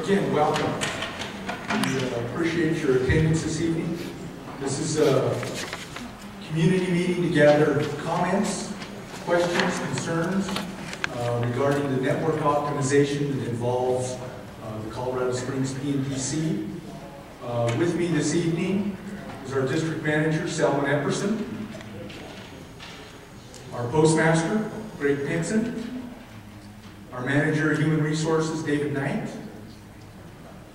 Again, welcome. We appreciate your attendance this evening. This is a community meeting to gather comments, questions, concerns regarding the network optimization that involves the Colorado Springs PNDC. With me this evening is our district manager, Selma Epperson, our postmaster, Greg Pinson, our manager of human resources, David Knight,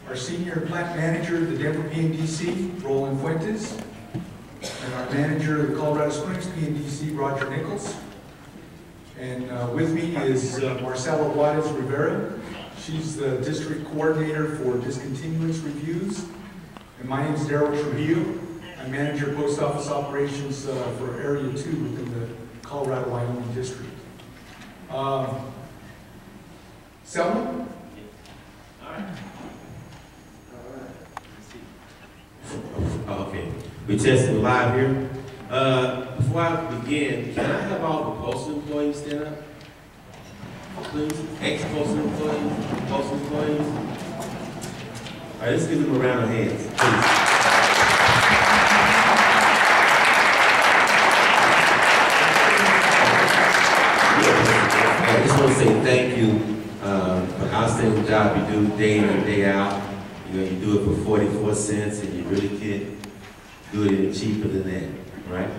our senior plant manager of the Denver PNDC, Roland Fuentes, and our manager of the Colorado Springs PNDC, Roger Nichols. And with me is Marcela Juarez Rivera. She's the district coordinator for discontinuance reviews. And my name is Daryl Trujillo. I manage your post office operations for Area 2 within the Colorado-Wyoming district. Selma? Okay, we're testing live here. Before I begin, can I have all the postal employees stand up? Please, ex-postal employees, postal employees. All right, let's give them a round of hands, please. I just want to say thank you for the outstanding job you do day in and day out. You know, you do it for 44 cents and you really can't do it any cheaper than that, right?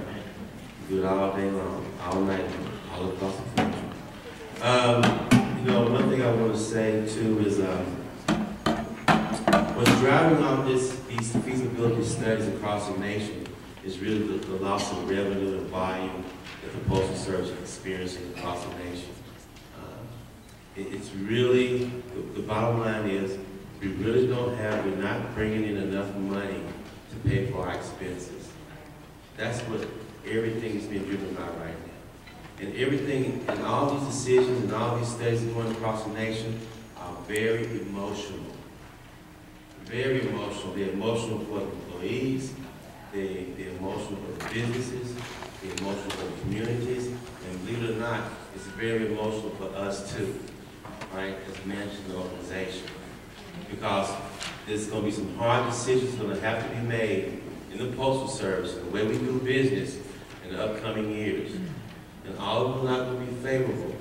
You do it all day long, all night long, all across the country. You know, one thing I want to say too is what's driving all these feasibility studies across the nation is really the loss of revenue and volume that the Postal Service is experiencing across the nation. It's really, the bottom line is, we really we're not bringing in enough money to pay for our expenses. That's what everything is being driven by right now. And everything, and all these decisions and all these studies going across the nation are very emotional. Very emotional. They're emotional for the employees, they're emotional for the businesses, they're emotional for the communities, and believe it or not, it's very emotional for us too, right, as managers of the organization. Because there's going to be some hard decisions going to have to be made in the Postal Service and the way we do business in the upcoming years. And all of them are not going to be favorable.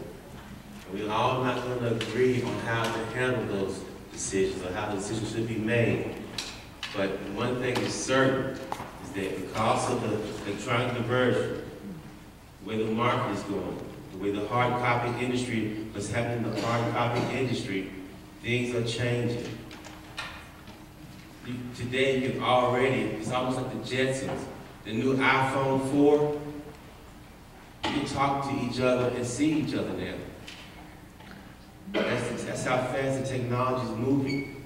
And we're all not going to agree on how to handle those decisions or how the decisions should be made. But one thing is certain is that because of the electronic conversion, the way the market is going, the way the hard copy industry, what's happening in the hard copy industry, things are changing. Today, you can already, it's almost like the Jetsons, the new iPhone 4, you can talk to each other and see each other now. That's how fast the technology is moving.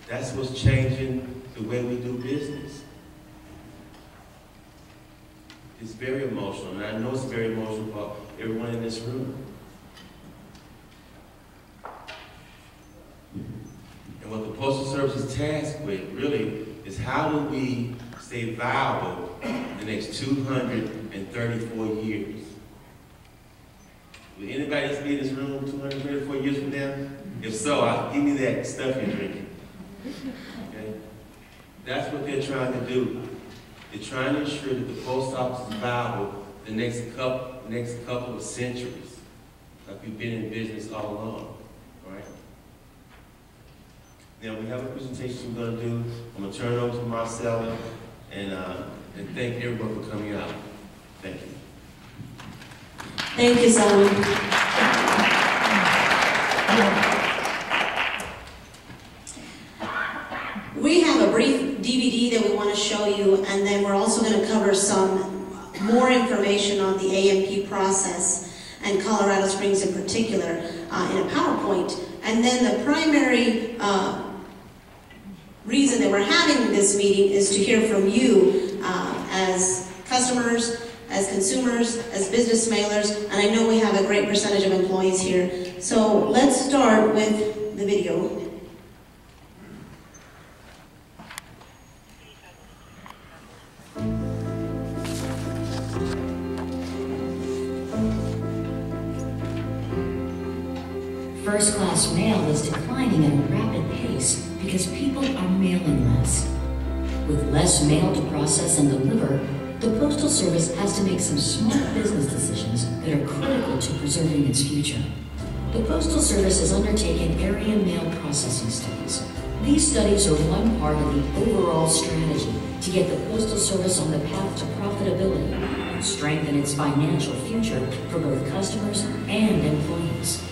That's what's changing the way we do business. It's very emotional, and I know it's very emotional for everyone in this room. And what the Postal Service is tasked with, really, is how do we stay viable in the next 234 years? Will anybody else be in this room 234 years from now? If so, give me that stuff you're drinking. Okay? That's what they're trying to do. They're trying to ensure that the post office is viable the next couple of centuries, like we've been in business all along, right? Now we have a presentation we're going to do. I'm going to turn it over to Marcella and thank everyone for coming out. Thank you. Thank you, Simon. We have a brief DVD that we want to show you, and then we're also going to cover some more information on the AMP process and Colorado Springs in particular in a PowerPoint. And then the primary reason that we're having this meeting is to hear from you as customers, as consumers, as business mailers, and I know we have a great percentage of employees here. So let's start with the video. First-class mail is declining at a rapid pace because people are mailing less. With less mail to process and deliver, the Postal Service has to make some smart business decisions that are critical to preserving its future. The Postal Service has undertaken area mail processing studies. These studies are one part of the overall strategy to get the Postal Service on the path to profitability and strengthen its financial future for both customers and employees.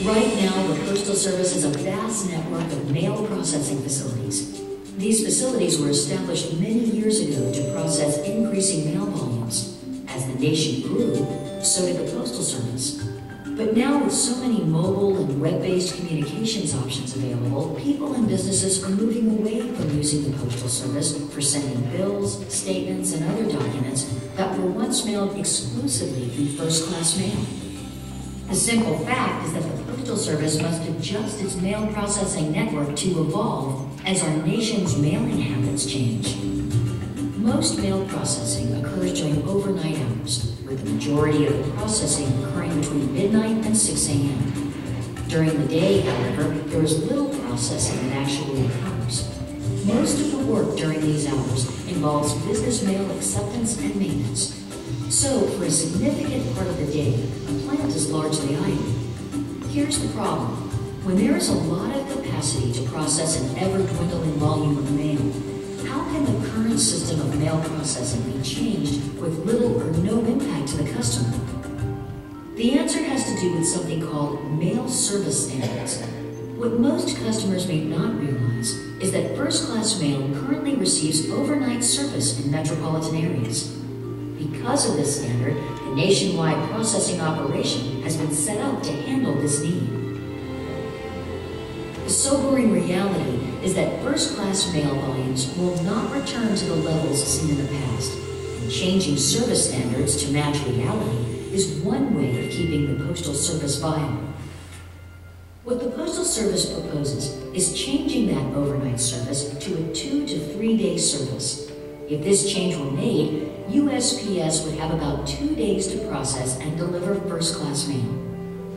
Right now, the Postal Service is a vast network of mail processing facilities. These facilities were established many years ago to process increasing mail volumes. As the nation grew, so did the Postal Service. But now, with so many mobile and web-based communications options available, people and businesses are moving away from using the Postal Service for sending bills, statements, and other documents that were once mailed exclusively through first-class mail. The simple fact is that the Postal Service must adjust its mail processing network to evolve as our nation's mailing habits change. Most mail processing occurs during overnight hours, with the majority of the processing occurring between midnight and 6 a.m. During the day, however, there is little processing that actually occurs. Most of the work during these hours involves business mail acceptance and maintenance. So, for a significant part of the day, a plant is largely idle. Here's the problem. When there is a lot of capacity to process an ever-dwindling volume of mail, how can the current system of mail processing be changed with little or no impact to the customer? The answer has to do with something called mail service standards. What most customers may not realize is that first-class mail currently receives overnight service in metropolitan areas. Because of this standard, the nationwide processing operation has been set up to handle this need. The sobering reality is that first-class mail volumes will not return to the levels seen in the past, and changing service standards to match reality is one way of keeping the Postal Service viable. What the Postal Service proposes is changing that overnight service to a 2 to 3 day service. If this change were made, USPS would have about 2 days to process and deliver first-class mail.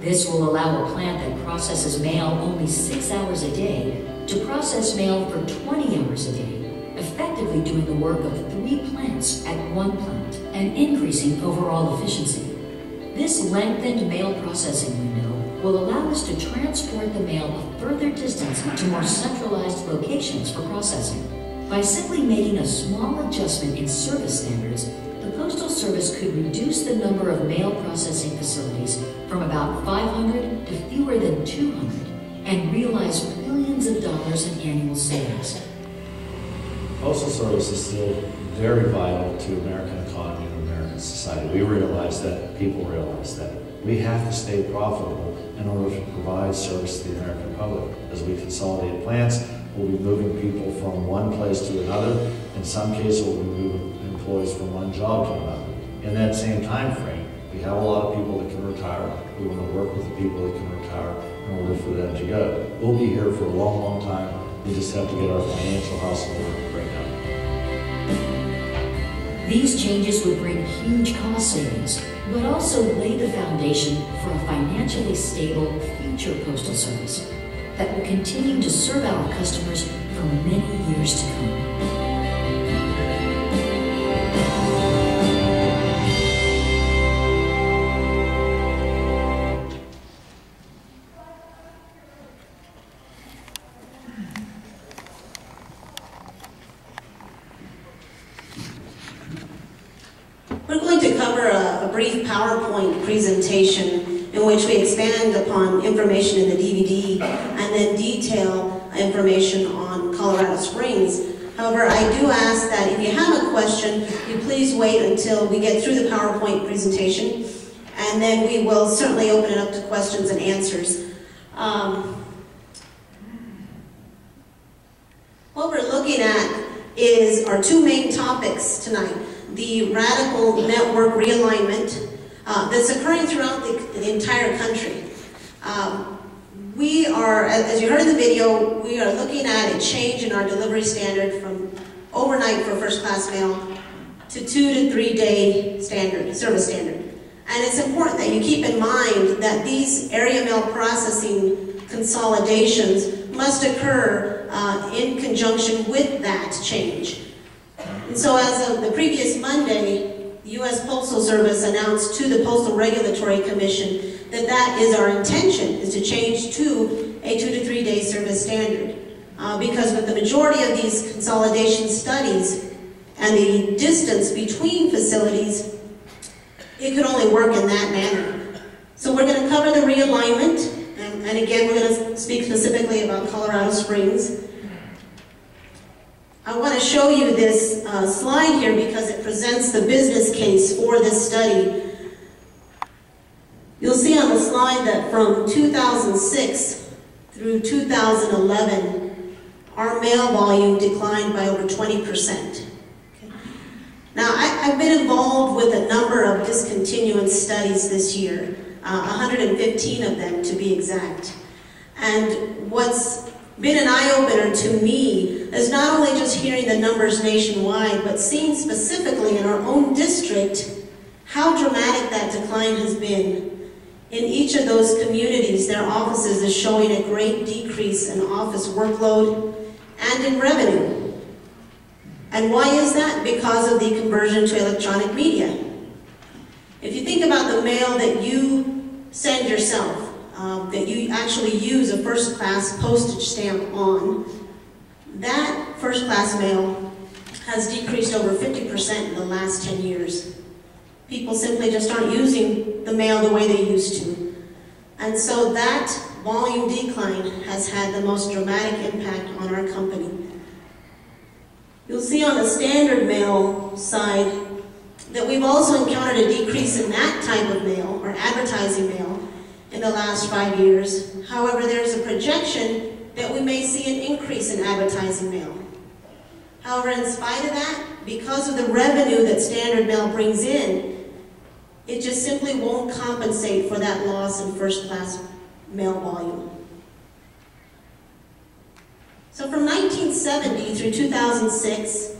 This will allow a plant that processes mail only 6 hours a day to process mail for 20 hours a day, effectively doing the work of 3 plants at 1 plant and increasing overall efficiency. This lengthened mail processing window will allow us to transport the mail a further distance to more centralized locations for processing. By simply making a small adjustment in service standards, the Postal Service could reduce the number of mail processing facilities from about 500 to fewer than 200 and realize millions of dollars in annual savings. Postal Service is still very vital to American economy and American society. We realize that, people realize that. We have to stay profitable in order to provide service to the American public. As we consolidate plants, we'll be moving people from one place to another. In some cases, we'll be moving employees from one job to another. In that same time frame, we have a lot of people that can retire. We want to work with the people that can retire in order for them to go. We'll be here for a long, long time. We just have to get our financial house in order right now. These changes would bring huge cost savings, but also lay the foundation for a financially stable future Postal Service that will continue to serve our customers for many years to come. We're going to cover a brief PowerPoint presentation in which we expand upon information in the DVD and then detail information on Colorado Springs. However, I do ask that if you have a question, you please wait until we get through the PowerPoint presentation, and then we will certainly open it up to questions and answers. What we're looking at is our 2 main topics tonight. The radical network realignment that's occurring throughout the entire country. We are, as you heard in the video, we are looking at a change in our delivery standard from overnight for first-class mail to 2 to 3 day service standard. And it's important that you keep in mind that these area mail processing consolidations must occur in conjunction with that change. And so as of the previous Monday, the U.S. Postal Service announced to the Postal Regulatory Commission that that is our intention, is to change to a 2 to 3 day service standard. Because with the majority of these consolidation studies and the distance between facilities, it could only work in that manner. So we're going to cover the realignment, and again, we're going to speak specifically about Colorado Springs. I want to show you this slide here because it presents the business case for this study. You'll see on the slide that from 2006 through 2011, our mail volume declined by over 20%. Now, I've been involved with a number of discontinuance studies this year, 115 of them to be exact. And what's been an eye-opener to me is not only just hearing the numbers nationwide, but seeing specifically in our own district how dramatic that decline has been. In each of those communities, their offices is showing a great decrease in office workload and in revenue. And why is that? Because of the conversion to electronic media. If you think about the mail that you send yourself, that you actually use a first-class postage stamp on, that first-class mail has decreased over 50% in the last 10 years. People simply just aren't using the mail the way they used to. And so that volume decline has had the most dramatic impact on our company. You'll see on the standard mail side that we've also encountered a decrease in that type of mail, or advertising mail, in the last 5 years. However, there's a projection that we may see an increase in advertising mail. However, in spite of that, because of the revenue that standard mail brings in, it just simply won't compensate for that loss in first-class mail volume. So from 1970 through 2006,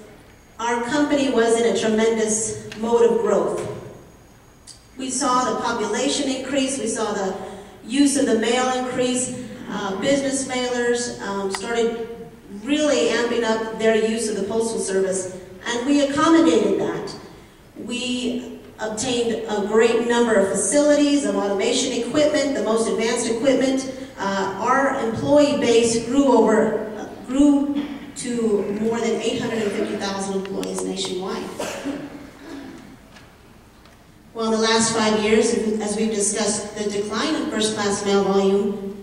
our company was in a tremendous mode of growth. We saw the population increase, we saw the use of the mail increase, business mailers started really amping up their use of the Postal Service, and we accommodated that. We obtained a great number of facilities, of automation equipment, the most advanced equipment. Our employee base grew to more than 850,000 employees nationwide. Well, in the last 5 years, as we've discussed the decline in first-class mail volume,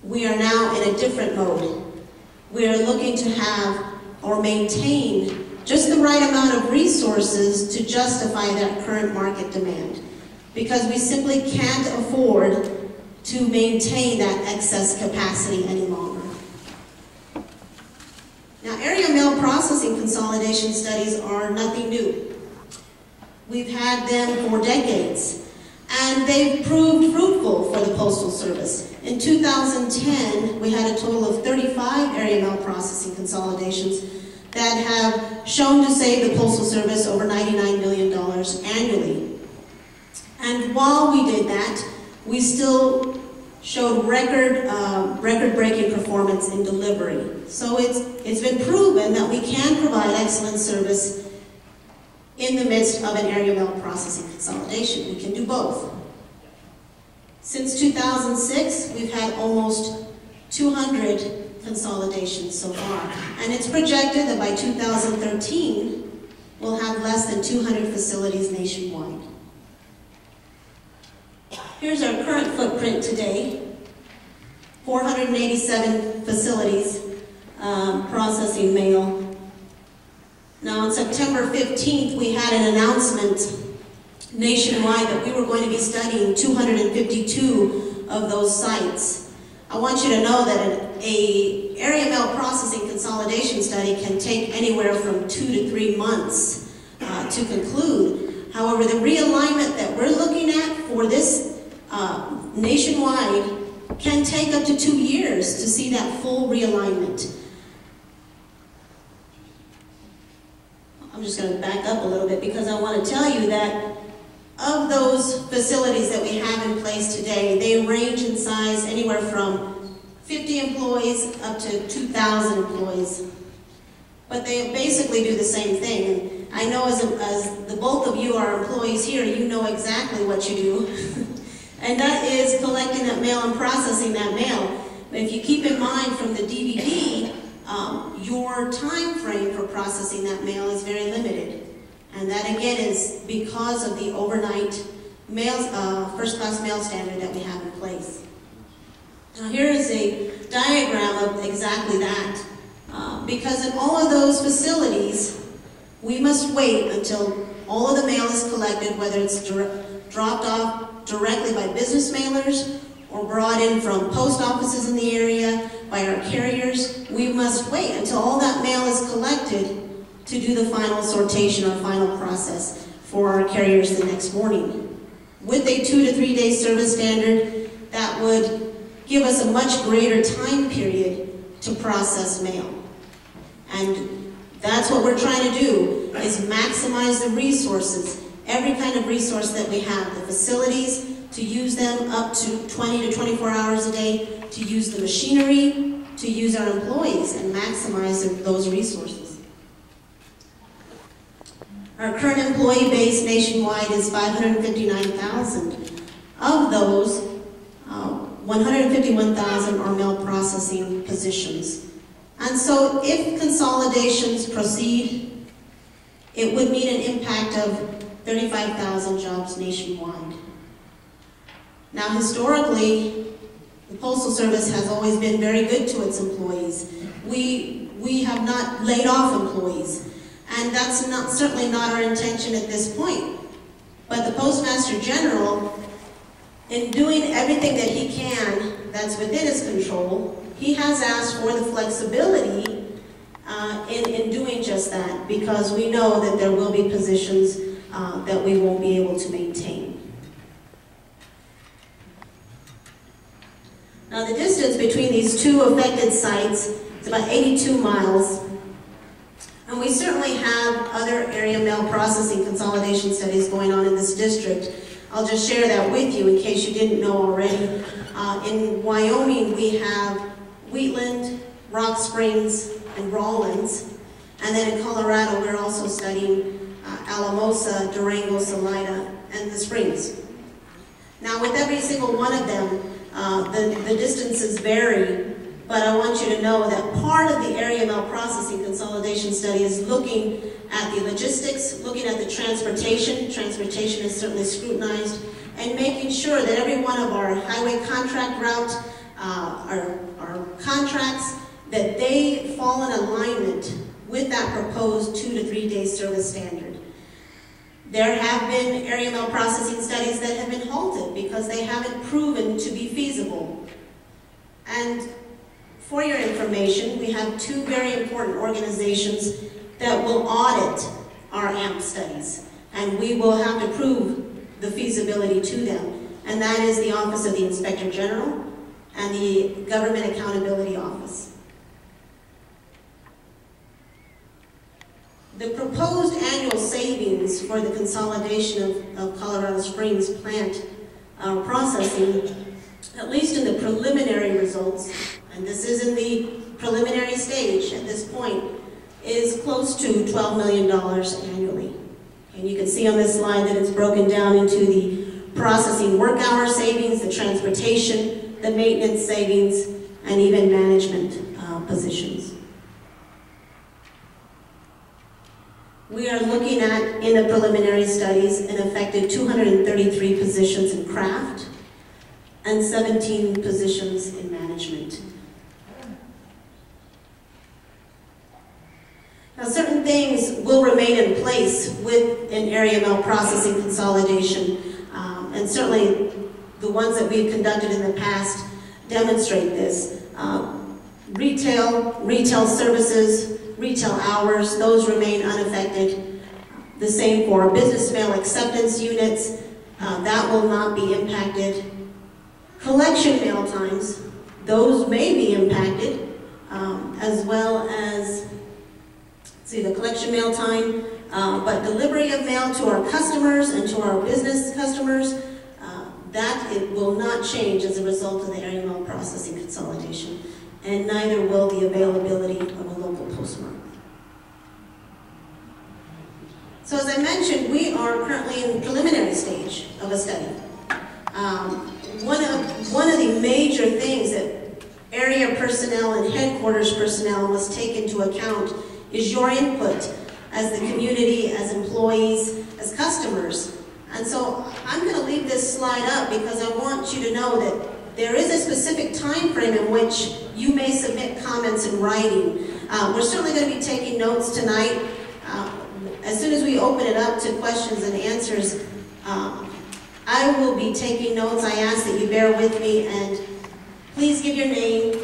we are now in a different mode. We are looking to have or maintain just the right amount of resources to justify that current market demand, because we simply can't afford to maintain that excess capacity any longer. Now, area mail processing consolidation studies are nothing new. We've had them for decades, and they've proved fruitful for the Postal Service. In 2010, we had a total of 35 area mail processing consolidations that have shown to save the Postal Service over $99 million annually. And while we did that, we still showed record-breaking performance in delivery. So it's been proven that we can provide excellent service in the midst of an area mail processing consolidation. We can do both. Since 2006, we've had almost 200 consolidations so far, and it's projected that by 2013, we'll have less than 200 facilities nationwide. Here's our current footprint today. 487 facilities processing mail. Now on September 15th, we had an announcement nationwide that we were going to be studying 252 of those sites. I want you to know that an area mail processing consolidation study can take anywhere from 2 to 3 months to conclude. However, the realignment that we're looking at for this nationwide can take up to 2 years to see that full realignment. I'm just going to back up a little bit because I want to tell you that of those facilities that we have in place today, they range in size anywhere from 50 employees up to 2,000 employees. But they basically do the same thing. I know as the both of you are employees here, you know exactly what you do. And that is collecting that mail and processing that mail. But if you keep in mind from the DVD, your time frame for processing that mail is very limited. And that again is because of the overnight mail, first-class mail standard that we have in place. Now here is a diagram of exactly that. Because in all of those facilities, we must wait until all of the mail is collected, whether it's dropped off directly by business mailers or brought in from post offices in the area by our carriers. We must wait until all that mail is collected to do the final sortation or final process for our carriers the next morning. With a 2 to 3 day service standard, that would give us a much greater time period to process mail. And that's what we're trying to do, is maximize the resources, every kind of resource that we have, the facilities, to use them up to 20 to 24 hours a day, to use the machinery, to use our employees, and maximize those resources. Our current employee base nationwide is 559,000. Of those, 151,000 are mail processing positions. And so if consolidations proceed, it would mean an impact of 35,000 jobs nationwide. Now historically, the Postal Service has always been very good to its employees. We have not laid off employees, and that's certainly not our intention at this point. But the Postmaster General, in doing everything that he can that's within his control, he has asked for the flexibility in doing just that, because we know that there will be positions that we won't be able to maintain. Now the distance between these two affected sites is about 82 miles. And we certainly have other area mail processing consolidation studies going on in this district. I'll just share that with you in case you didn't know already. In Wyoming, we have Wheatland, Rock Springs, and Rawlins. And then in Colorado, we're also studying Alamosa, Durango, Salida, and the Springs. Now, with every single one of them, the distances vary, but I want you to know that part of the area mail processing consolidation study is looking at the logistics, looking at the transportation. Transportation is certainly scrutinized, and making sure that every one of our highway contract routes, our contracts, that they fall in alignment with that proposed 2 to 3 day service standard. There have been area mail processing studies that have been halted because they haven't proven to be feasible. And for your information, we have two very important organizations that will audit our AMP studies, and we will have to prove the feasibility to them. And that is the Office of the Inspector General and the Government Accountability Office. The proposed annual savings for the consolidation of Colorado Springs plant processing, at least in the preliminary results, and this is in the preliminary stage at this point, is close to $12 million annually. And you can see on this slide that it's broken down into the processing work hour savings, the transportation, the maintenance savings, and even management positions. We are looking at, in the preliminary studies, an affected 233 positions in craft and 17 positions in management. Now, certain things will remain in place with an area mail processing consolidation, and certainly the ones that we've conducted in the past demonstrate this. Retail services, retail hours, those remain unaffected. The same for business mail acceptance units, that will not be impacted. Collection mail times, those may be impacted, as well as, the collection mail time, but delivery of mail to our customers and to our business customers, That it will not change as a result of the area mail processing consolidation, and neither will the availability of a local postmark. So as I mentioned, we are currently in the preliminary stage of a study. One of the major things that area personnel and headquarters personnel must take into account is your input as the community, as employees, as customers. And so I'm going to leave this slide up because I want you to know that there is a specific time frame in which you may submit comments in writing. We're certainly going to be taking notes tonight. As soon as we open it up to questions and answers, I will be taking notes. I ask that you bear with me, and please give your name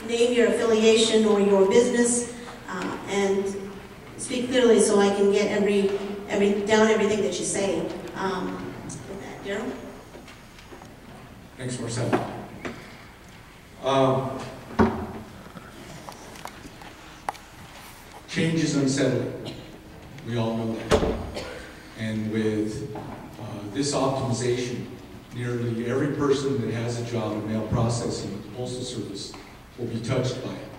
your affiliation or your business, and speak clearly so I can get down everything that you say. With that, Daryl? Thanks, Marcel. Change is unsettling. We all know that. And with this optimization, nearly every person that has a job in mail processing with the Postal Service will be touched by it,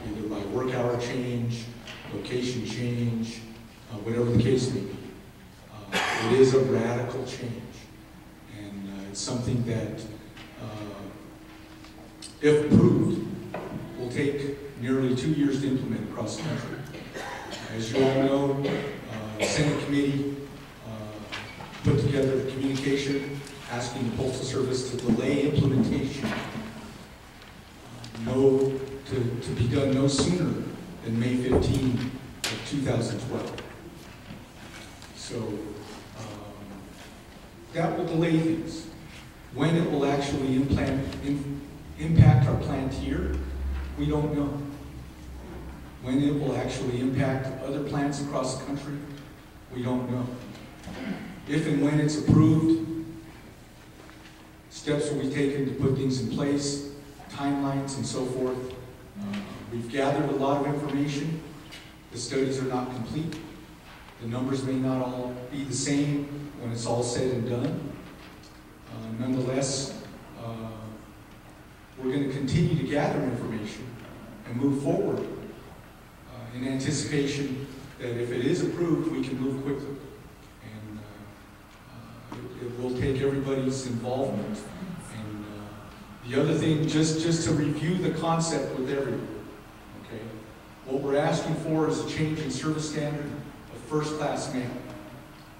either by work hour change, location change, whatever the case may be. It is a radical change, and it's something that, if approved, will take nearly 2 years to implement across the country. As you all know, the Senate committee put together a communication asking the Postal Service to delay implementation, to be done no sooner than May 15 of 2012. So that will delay things. When it will actually impact our plant here, we don't know. When it will actually impact other plants across the country, we don't know. If and when it's approved, steps will be taken to put things in place, timelines and so forth. We've gathered a lot of information. The studies are not complete. The numbers may not all be the same when it's all said and done. Nonetheless, we're going to continue to gather information and move forward in anticipation that if it is approved, we can move quickly. And it will take everybody's involvement. And the other thing, just to review the concept with everyone, okay? What we're asking for is a change in service standard of first-class mail.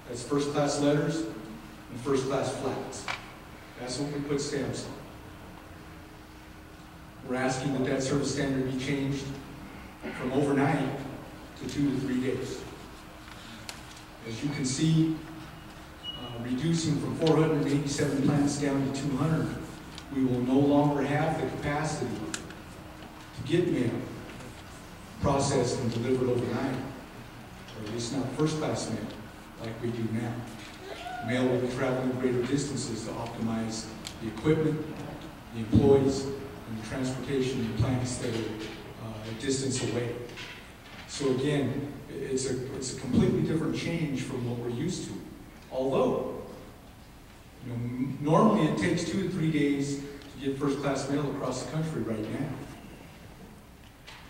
That's first-class letters and first-class flats. That's what we put stamps on. We're asking that that service standard be changed from overnight to 2 to 3 days. As you can see, reducing from 487 plants down to 200, we will no longer have the capacity to get mail processed and delivered overnight, or at least not first-class mail like we do now. Mail will be traveling greater distances to optimize the equipment, the employees, and the transportation in plants that are a distance away. So again, it's a completely different change from what we're used to. Although, normally it takes 2 to 3 days to get first-class mail across the country right now.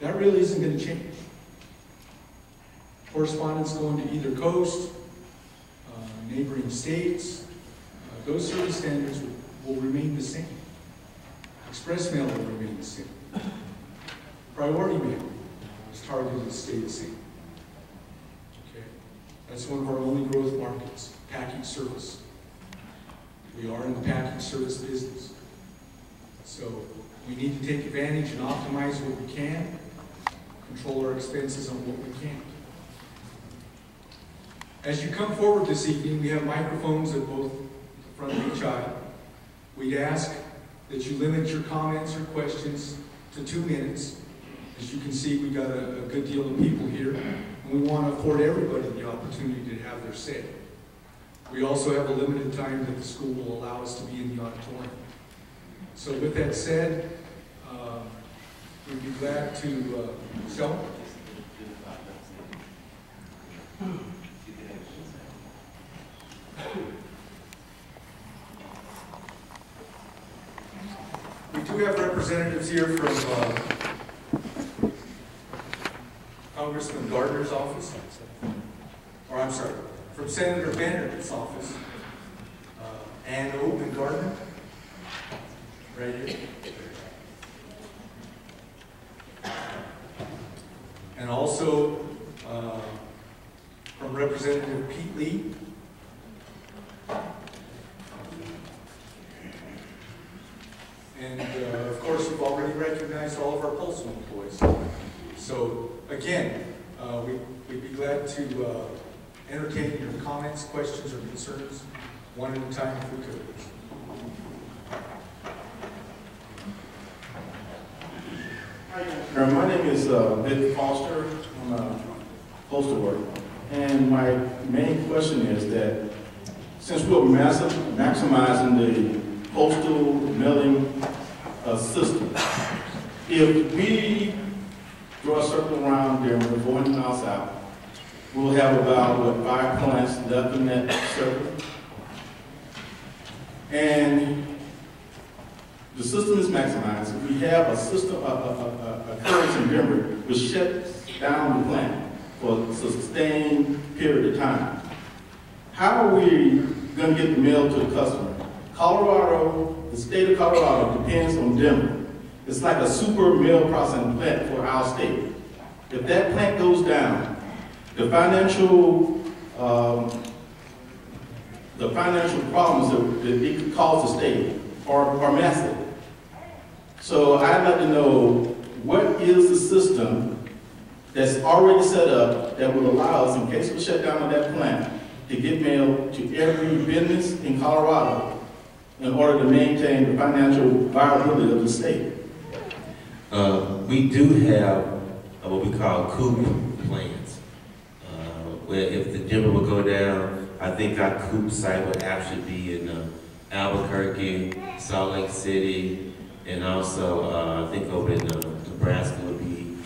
That really isn't going to change. Correspondence going to either coast, neighboring states, those service standards will remain the same. Express mail will remain the same. Priority mail is targeted to stay the same. Okay? That's one of our only growth markets, package service. We are in the package service business. So we need to take advantage and optimize what we can, control our expenses on what we can't. As you come forward this evening, we have microphones at both the front of each aisle. We'd ask that you limit your comments or questions to 2 minutes. As you can see, we've got a good deal of people here, and we want to afford everybody the opportunity to have their say. We also have a limited time that the school will allow us to be in the auditorium. So with that said, we'd be glad to show. do have representatives here from Congressman Gardner's office, or I'm sorry, from Senator Bennett's office, Ann Open Gardner, right here. And also from Representative Pete Lee. And of course, we've already recognized all of our postal employees. So again, we'd be glad to entertain your comments, questions, or concerns one at a time if we could. My name is Vic Foster. I'm a postal worker. And my main question is that since we're maximizing the postal mailing system, if we draw a circle around there and we're 400 miles out, we'll have about, what, 5 plants left in that circle. And the system is maximized. If we have a system, a occurrence in Denver, which shuts down the plant for a sustained period of time, how are we going to get the mail to the customer? Colorado, the state of Colorado depends on Denver. It's like a super mail processing plant for our state. If that plant goes down, the financial problems that it could cause the state are massive. So I'd like to know, what is the system that's already set up that would allow us, in case of a shutdown of that plant, to get mail to every business in Colorado in order to maintain the financial viability of the state? We do have what we call coop plans, where if the Denver would go down, I think our coop site would actually be in Albuquerque, Salt Lake City, and also I think over in Nebraska would be,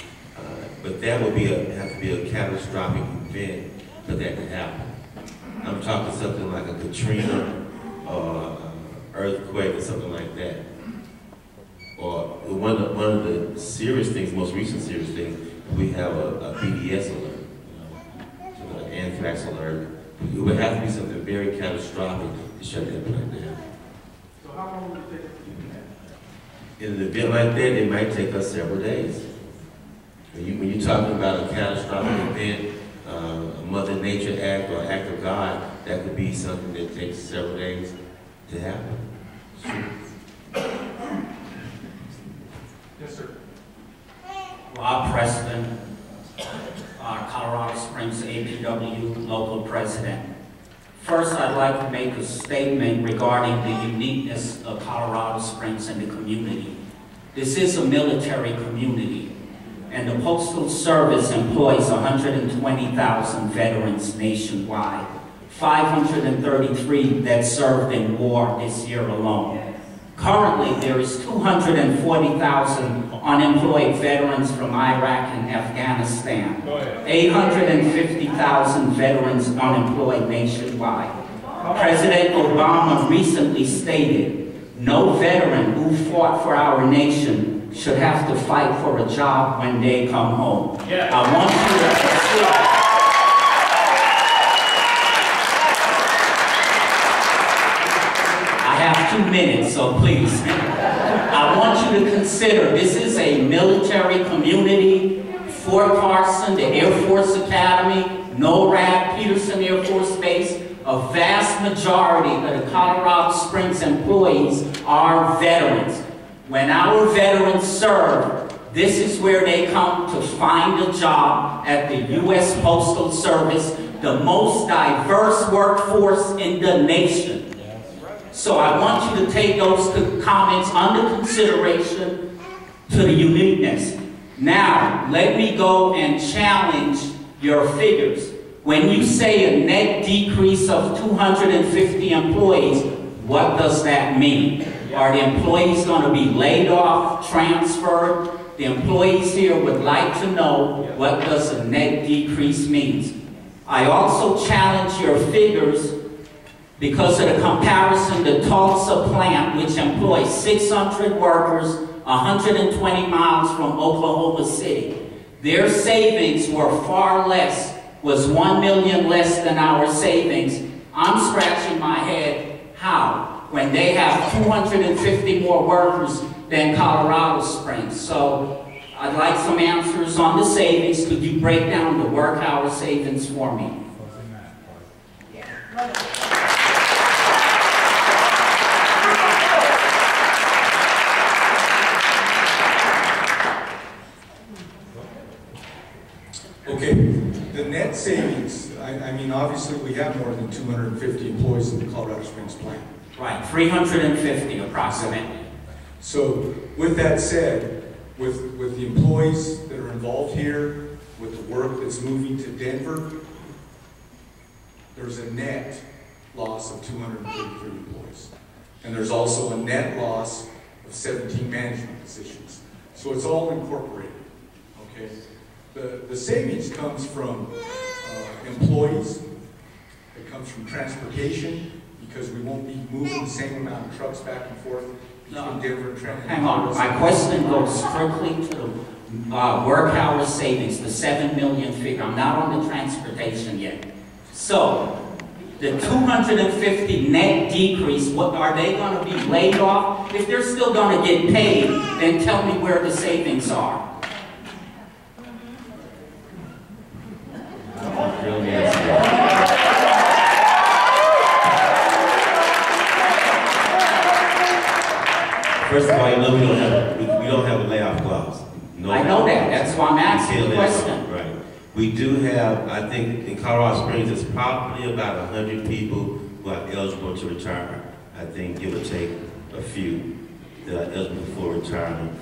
but that would be have to be a catastrophic event for that to happen. I'm talking something like a Katrina or earthquake or something like that. Or one of the serious things, most recent serious things, we have a BDS alert, so an anthrax alert. It would have to be something very catastrophic to shut that plant down. So how long would it take to do that? In an event like that, it might take us several days. When you're talking about a catastrophic event, a Mother Nature act or act of God, that could be something that takes several days to happen. Sure. Yes, sir. Rob Preston, Colorado Springs APW local president. First, I'd like to make a statement regarding the uniqueness of Colorado Springs and the community. This is a military community, and the Postal Service employs 120,000 veterans nationwide, 533 that served in war this year alone. Currently, there is 240,000 unemployed veterans from Iraq and Afghanistan, 850,000 veterans unemployed nationwide. President Obama recently stated, no veteran who fought for our nation should have to fight for a job when they come home. Yeah. I want you to consider. I have 2 minutes, so please. I want you to consider, this is a military community. Fort Carson, the Air Force Academy, NORAD, Peterson Air Force Base, a vast majority of the Colorado Springs employees are veterans. When our veterans serve, this is where they come to find a job at the U.S. Postal Service, the most diverse workforce in the nation. So I want you to take those comments under consideration to the uniqueness. Now, let me go and challenge your figures. When you say a net decrease of 250 employees, what does that mean? Are the employees going to be laid off, transferred? The employees here would like to know, what does a net decrease mean? I also challenge your figures because of the comparison, the Tulsa plant, which employs 600 workers 120 miles from Oklahoma City, their savings were far less, was $1 million less than our savings. I'm scratching my head, how? When they have 250 more workers than Colorado Springs. So I'd like some answers on the savings. Could you break down the work hour savings for me? Okay, the net savings, I mean, obviously we have more than 250 employees in the Colorado Springs plant. Right, 350 approximately. So with that said, with the employees that are involved here, with the work that's moving to Denver, there's a net loss of 233 employees. And there's also a net loss of 17 management positions. So it's all incorporated, okay? The savings comes from employees, it comes from transportation, because we won't be moving the same amount of trucks back and forth between Denver and Trenton. Hang on, my question goes strictly to the work hour savings, the 7 million figure. I'm not on the transportation yet. So, the 250 net decrease, what are they going to be laid off? If they're still going to get paid, then tell me where the savings are. First of all, you know we don't have a layoff clause. No, I know that. That's why I'm asking the question. Right. We do have, I think, in Colorado Springs, there's probably about 100 people who are eligible to retire. I think, give or take a few that are eligible for retirement.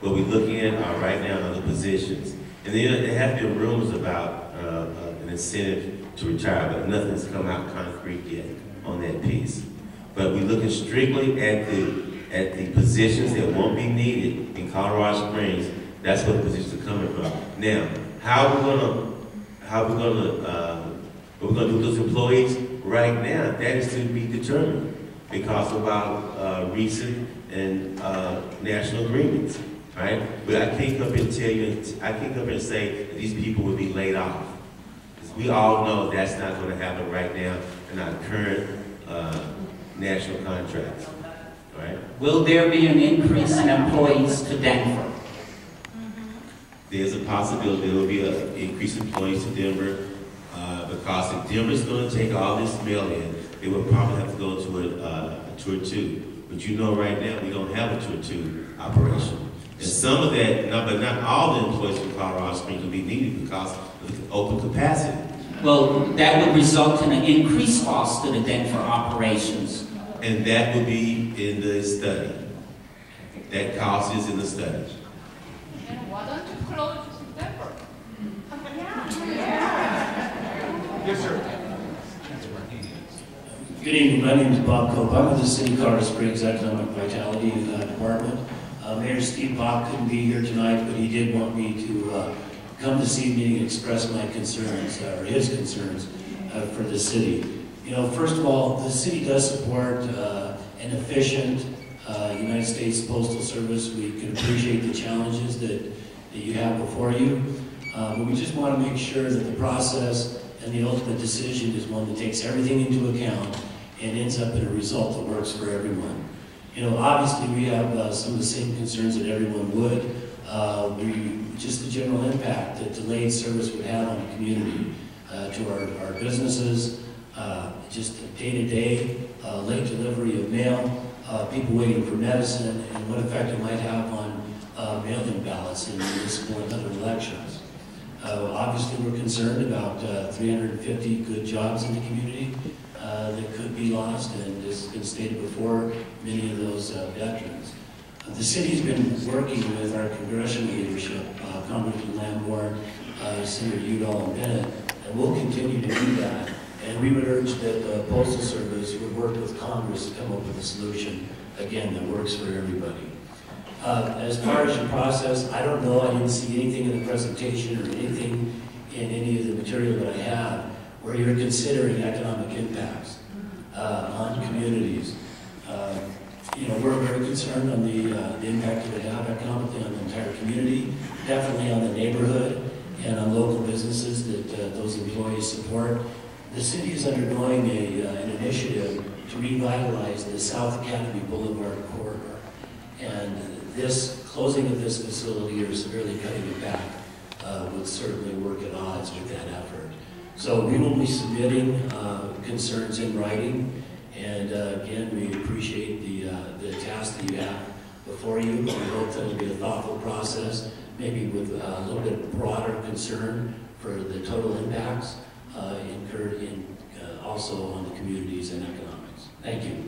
What we're looking at are right now other positions. And then there have been rumors about an incentive to retire, but nothing's come out concrete yet on that piece. But we're looking strictly at the positions that won't be needed in Colorado Springs. That's where the positions are coming from. Now, what we're gonna do with those employees right now, that is to be determined because of our recent and national agreements, right? But I can't come and tell you, I can't come and say that these people will be laid off. Because we all know that's not going to happen right now in our current national contracts, right? Will there be an increase in employees to Denver? There's a possibility there will be an increase in employees to Denver because if Denver's going to take all this mail in, they will probably have to go to a Tour 2. But you know right now we don't have a Tour 2 operation. And some of that, but not all the employees from Colorado Springs will be needed because of the open capacity. Well, that would result in an increased cost to the Denver operations. And that would be in the study. That cost is in the study. And why don't you close Denver? Yes, sir. Good evening, my name is Bob Cope. I'm with the City of Colorado Springs Economic Vitality Department. Mayor Steve Bach couldn't be here tonight, but he did want me to come this evening and express my concerns, or his concerns, for the city. You know, first of all, the city does support an efficient United States Postal Service. We can appreciate the challenges that you have before you, but we just want to make sure that the process and the ultimate decision is one that takes everything into account and ends up in a result that works for everyone. You know, obviously we have some of the same concerns that everyone would. Just the general impact that delayed service would have on the community, to our businesses, just day-to-day, late delivery of mail, people waiting for medicine, and what effect it might have on mail-in ballots in municipal and other elections. Obviously we're concerned about 350 good jobs in the community that could be lost, and as has been stated before, many of those veterans. The city's been working with our congressional leadership, Congressman Lamborn, Senator Udall, and Bennett, and we'll continue to do that. And we would urge that the Postal Service would work with Congress to come up with a solution, again, that works for everybody. As far as your process, I don't know, I didn't see anything in the presentation or anything in any of the material that I have where you're considering economic impacts. on communities. We're very concerned on the impact it would have economically on the entire community, definitely on the neighborhood and on local businesses that those employees support. The city is undergoing an initiative to revitalize the South Academy Boulevard corridor. And this closing of this facility or severely cutting it back would certainly work at odds with that effort. So we will be submitting concerns in writing. And again, we appreciate the task that you have before you. We hope that it will be a thoughtful process, maybe with a little bit broader concern for the total impacts incurred also on the communities and economics. Thank you.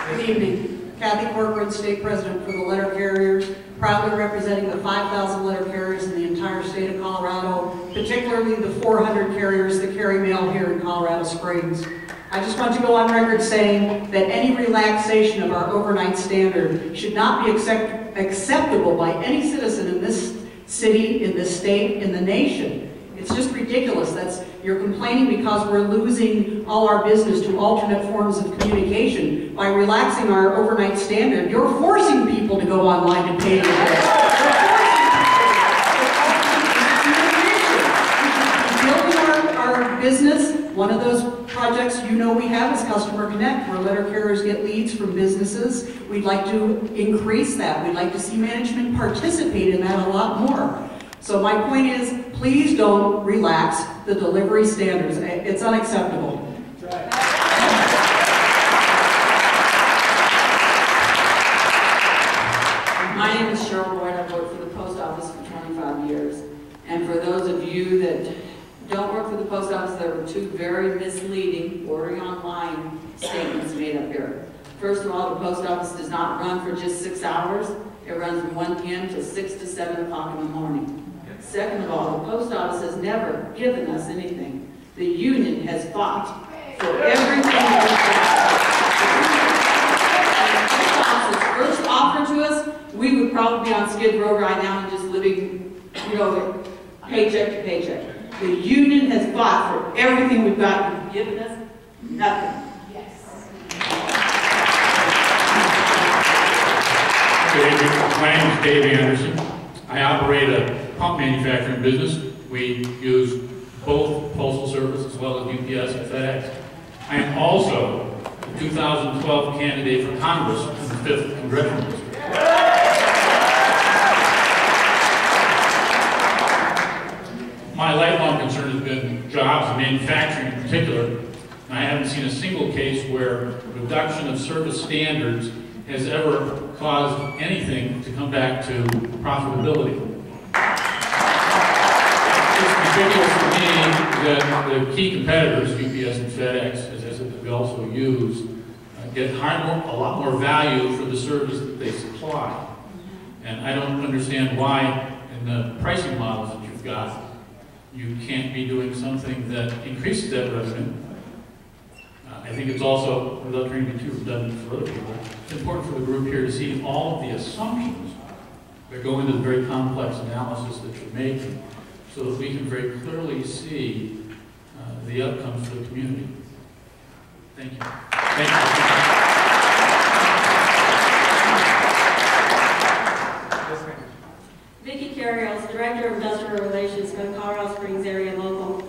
Good evening. Kathy Corcoran, State President for the Letter Carriers, proudly representing the 5,000 letter carriers in the entire state of Colorado, particularly the 400 carriers that carry mail here in Colorado Springs. I just want to go on record saying that any relaxation of our overnight standard should not be acceptable by any citizen in this city, in this state, in the nation. It's just ridiculous. You're complaining because we're losing all our business to alternate forms of communication. By relaxing our overnight standard, you're forcing people to go online to pay their bills. Building our business, one of those projects we have is Customer Connect, where letter carriers get leads from businesses. We'd like to increase that. We'd like to see management participate in that a lot more. So my point is, please don't relax the delivery standards. It's unacceptable. My name is Cheryl Boyd. I've worked for the post office for 25 years. And for those of you that don't work for the post office, there were two very misleading, bordering on lying statements made up here. First of all, the post office does not run for just 6 hours. It runs from 1 p.m. to 6 to 7 o'clock in the morning. Second of all, the post office has never given us anything. The union has fought for everything. If the post office was first offered to us, we would probably be on Skid Row right now and just living, paycheck to paycheck. The union has fought for everything we've got and given us nothing. Good evening. My name is Dave Anderson. I operate a pump manufacturing business. We use both Postal Service as well as UPS and FedEx. I am also the 2012 candidate for Congress in the 5th Congressional District. My lifelong concern has been jobs and manufacturing in particular, and I haven't seen a single case where reduction of service standards has ever caused anything to come back to profitability. It's ridiculous to me that the key competitors, UPS and FedEx, as we also use, get a lot more value for the service that they supply. And I don't understand why in the pricing models that you've got, you can't be doing something that increases that revenue. I think it's also, without trying to be too redundant for other people, it's important for the group here to see all of the assumptions that go into the very complex analysis that you're making so that we can very clearly see the outcomes for the community. Thank you. Thank you. Vicki Carriels, Director of Industrial Relations for the Colorado Springs Area Local.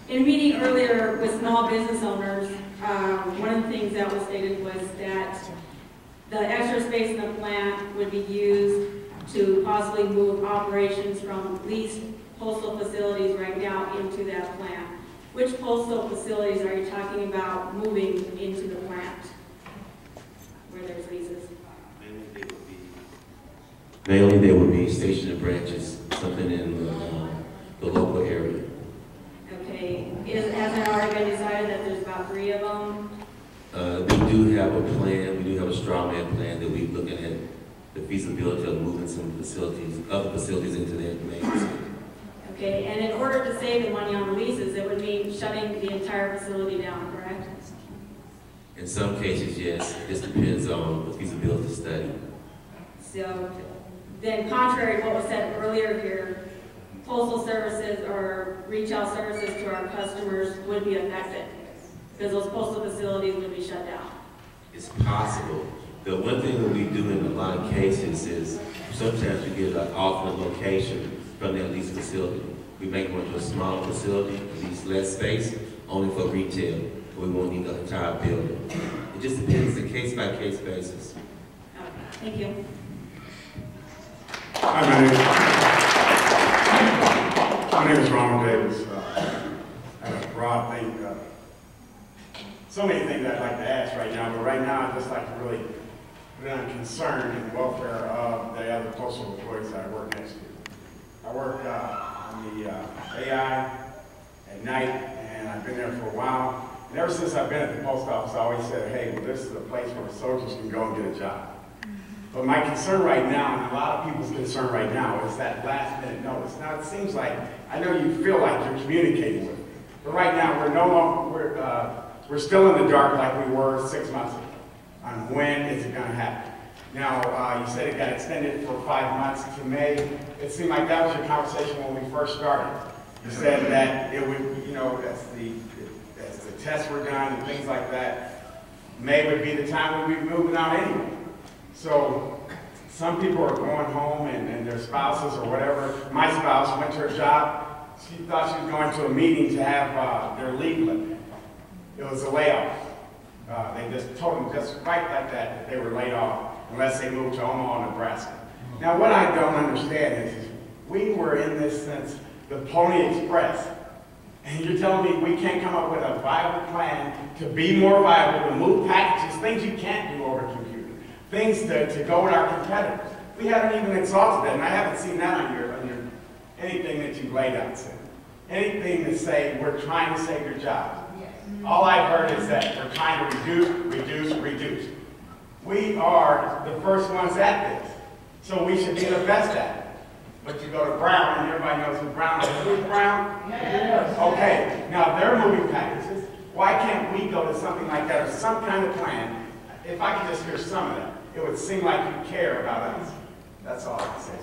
In a meeting earlier with small business owners, one of the things that was stated was that the extra space in the plant would be used to possibly move operations from leased postal facilities right now into that plant. Which postal facilities are you talking about moving into the plant where there's leases? Mainly they would be station and branches, something in the local area. Okay, has it already been decided that there's about 3 of them? We do have a plan, we do have a straw man plan that we're looking at the feasibility of moving some facilities, other facilities into their main facility. Okay, and in order to save the money on the leases, it would mean shutting the entire facility down, correct? In some cases, yes. This depends on the feasibility study. So then contrary to what was said earlier here, postal services or retail services to our customers would be affected because those postal facilities would be shut down. It's possible. The one thing that we do in a lot of cases is sometimes we get an alternate location from that leased facility. We make one to a smaller facility, lease less space, only for retail. We won't need the entire building. It just depends, a case-by-case basis. Okay, thank you. Hi, my name is Ronald Davis. Rob, so many things I'd like to ask right now, but right now I'd just like to really put on concern in the welfare of the other postal employees that I work next to. I work on the AI at night, and I've been there for a while. And ever since I've been at the post office, I always said, hey, well, this is a place where soldiers can go and get a job. But my concern right now, and a lot of people's concern right now, is that last minute notice. Now it seems like, I know you feel like you're communicating with me, but right now we're no longer, we're still in the dark like we were 6 months ago on when is it going to happen. Now, you said it got extended for 5 months to May. It seemed like that was your conversation when we first started. You said that it would, you know, as the tests were done and things like that, May would be the time we'd be moving out anyway. So some people are going home and their spouses or whatever. My spouse went to her job. She thought she was going to a meeting to have their leave lifted. It was a layoff. They just told them just right like that they were laid off unless they moved to Omaha, Nebraska. Now what I don't understand is we were in this since the Pony Express. And you're telling me we can't come up with a viable plan to be more viable, to move packages, things you can't do over a computer, things to go with our competitors. We haven't even exalted that, and I haven't seen that on your anything that you've laid out, Sam. Anything to say we're trying to save your jobs. All I've heard is that we're trying to reduce. We are the first ones at this, so we should be the best at it. But you go to Brown, and everybody knows who Brown is. Who's Brown? Yes. Okay, now they're moving packages. Why can't we go to something like that or some kind of plan? If I could just hear some of that, it would seem like you care about us. That's all I can say.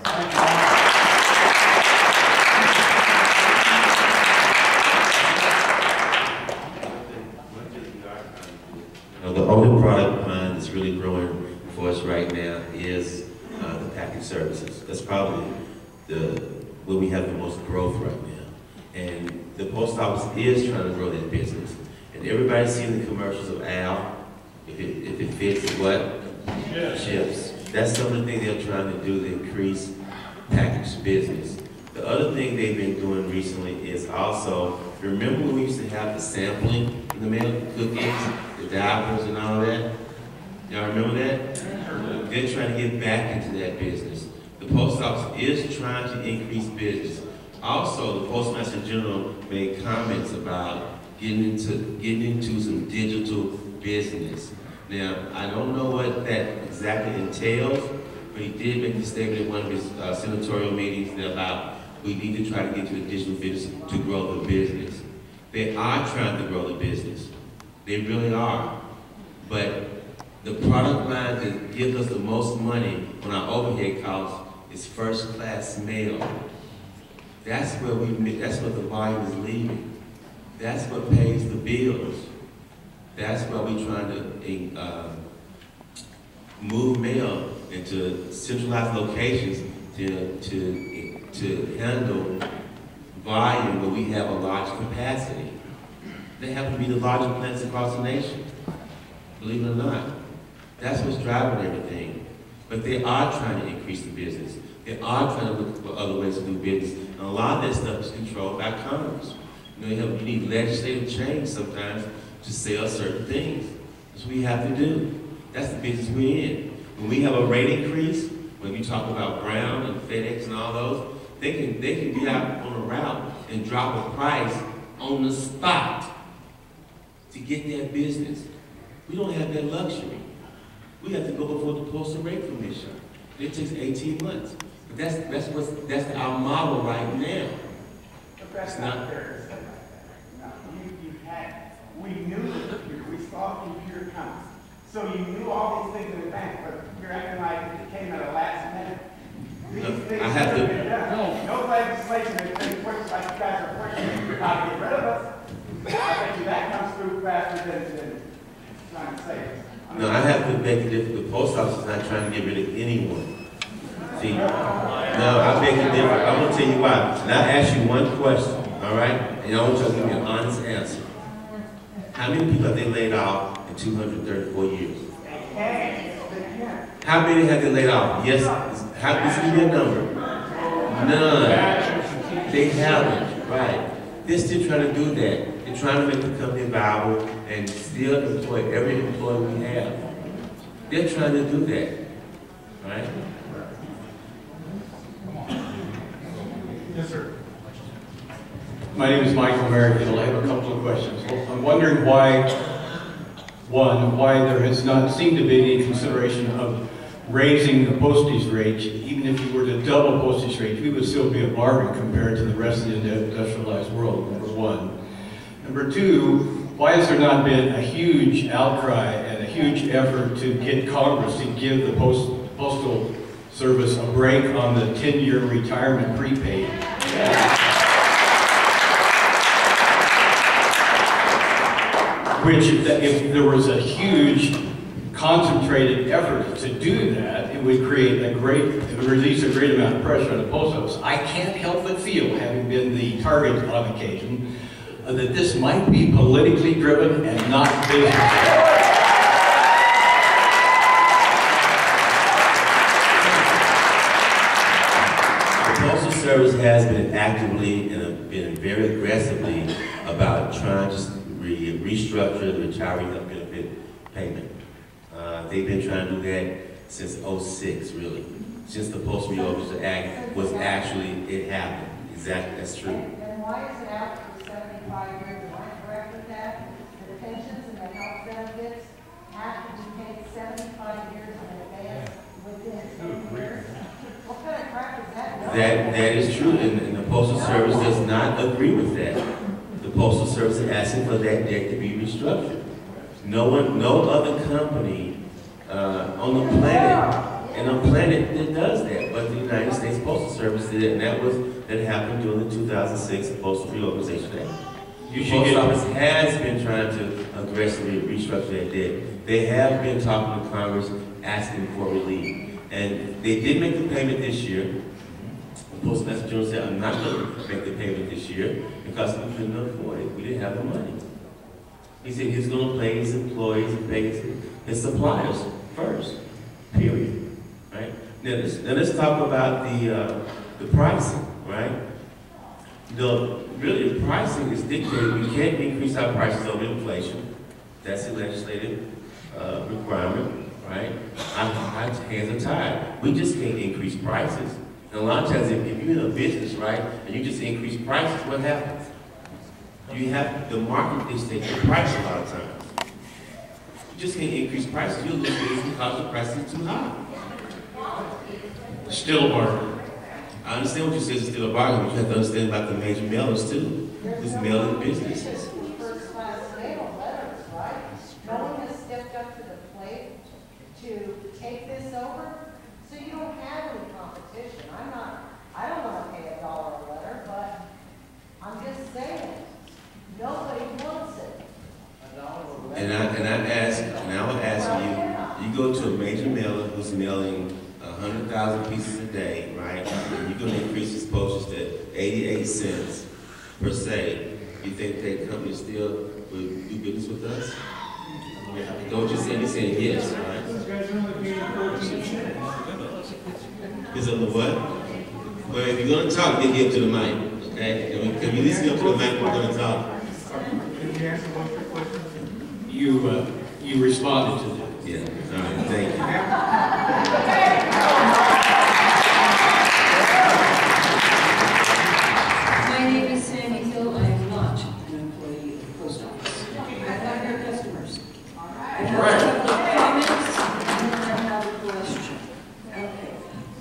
The only product line that's really growing for us right now is the package services. That's probably where we have the most growth right now. And the post office is trying to grow that business. And everybody's seeing the commercials of Al, if it fits what? Ships. That's some of the things they're trying to do to increase package business. The other thing they've been doing recently is also, remember when we used to have the sampling in the mail, cookies, the diapers and all that? Y'all remember that? They're trying to get back into that business. The post office is trying to increase business. Also, the Postmaster General made comments about getting into some digital business. Now, I don't know what that exactly entails, but he did make the statement at one of his senatorial meetings about we need to try to get to the digital business to grow the business. They are trying to grow the business. They really are. But the product line that gives us the most money on our overhead costs is first-class mail. That's where that's where the volume is leaving. That's what pays the bills. That's why we're trying to move mail into centralized locations to handle volume where we have a large capacity. They happen to be the largest plants across the nation, believe it or not. That's what's driving everything. But they are trying to increase the business. They are trying to look for other ways to do business. And a lot of that stuff is controlled by Congress. You need legislative change sometimes to sell certain things. That's what we have to do. That's the business we're in. When we have a rate increase, when you talk about Brown and FedEx and all those, they can get out on a route and drop a price on the spot to get their business. We don't have that luxury. We have to go before the Postal Rate Commission. It takes 18 months. But that's our model right now. But that's not fair to say like that. We knew the computer, we saw the computer coming. So you knew all these things in advance, but you're acting like it came at a last minute. I have to. No legislation has been pushed like you guys are pushing to try to get rid of us. I bet you that comes through faster than trying to save us. No, I have to make it different. The post office is not trying to get rid of anyone. See, no, I make it different. I'm going to tell you why. And I'll ask you one question, all right? And I want you to give me an honest answer. How many people have they laid off in 234 years? How many have they laid off? Yes, this give me a number. None. They haven't, right? They're still trying to do that. They're trying to make the company viable and still employ every employee we have. They're trying to do that, right? Yes, sir. My name is Michael Merrifield. I have a couple of questions. I'm wondering why there has not seemed to be any consideration of raising the postage rate. Even if you were to double postage rate, we would still be a bargain compared to the rest of the industrialized world, number one. Number two, why has there not been a huge outcry and a huge effort to get Congress to give the Postal Service a break on the 10-year retirement prepaid? Which, if there was a huge concentrated effort to do that, it would release a great amount of pressure on the post office. I can't help but feel, having been the target on occasion, that this might be politically driven and not business. The Postal Service has been actively and been very aggressively about trying to restructure the retiree health benefit payment. They've been trying to do that since '06, really. Since the Postal Reorganization Act was actually, it happened. Exactly, that's true. And why is it out for 75 years? Am I correct with that? The pensions and the health benefits have to be paid 75 years in advance within 10 years? What kind of crap is that? That is true, and the Postal Service does not agree with that. The Postal Service is asking for that debt to be restructured. No other company on the planet that does that, but the United States Postal Service did it, and that happened during the 2006 Postal Reorganization Act. The Post Office has been trying to aggressively restructure that debt. They have been talking to Congress, asking for relief, and they did make the payment this year. The Postmaster General said, "I'm not going to make the payment this year because we couldn't afford it. We didn't have the money." He said he's going to pay his employees and pay his suppliers first, period, right? Now let's talk about the pricing, right? Really the pricing is dictated. We can't increase our prices over inflation. That's a legislative requirement, right? Our hands are tied. We just can't increase prices. And a lot of times if you're in a business, right, and you just increase prices, what happens? You have the market dictate the price a lot of times. You just can't increase prices. You'll lose business because the price is too high. Still a bargain. I understand what you said, it's still a bargain, but you have to understand about the major mailers too. Who's mailing businesses. First class mail letters, right? No one has stepped up to the plate to take this over, so you don't have any competition. I don't want to pay $1 a letter, but I'm just saying, nobody wants it. And I would ask you go to a major mailer who's mailing 100,000 pieces a day, right? And you're going to increase his postage to 88 cents per se. You think that company still will do business with us? Don't just say anything yes, right? Is it the what? Well, if you're going to talk, get up to the mic, okay? If you listen up to the mic, we're going to talk. Can you answer one quick question? You responded to that. Yeah, all right, thank you. My name is Sandy Hill. I am not an employee of the post office. I'm not your customers. I have a couple of comments and then I have a question. Okay.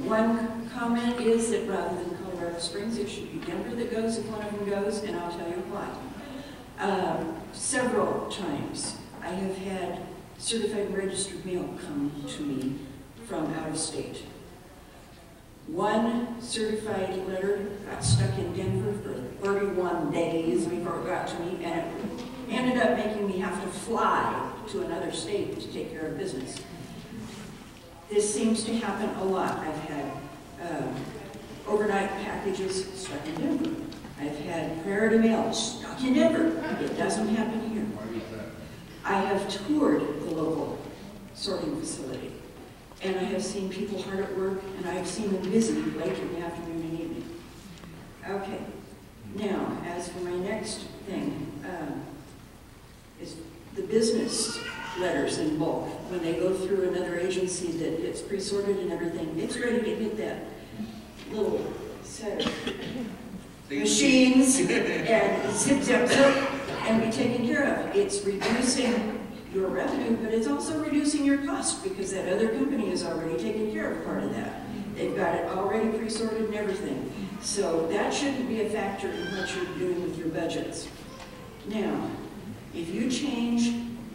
One comment is that rather than Colorado Springs, it should be Denver that goes if one of them goes, and I'll tell you why. Several times I have had certified and registered mail come to me from out of state. One certified letter got stuck in Denver for 31 days before it got to me, and it ended up making me have to fly to another state to take care of business. This seems to happen a lot. I've had overnight packages stuck in Denver. I've had priority mail stuck in Denver. It doesn't happen here. I have toured the local sorting facility, and I have seen people hard at work, and I have seen them busy late in the afternoon and evening. Okay, now, as for my next thing, is the business letters in bulk. When they go through another agency that gets pre-sorted and everything, it's ready to hit that little set of machines and zip, zip, zip, and be taken care of. It's reducing your revenue, but it's also reducing your cost because that other company is already taking care of part of that. They've got it already pre-sorted and everything. So that shouldn't be a factor in what you're doing with your budgets. Now, if you change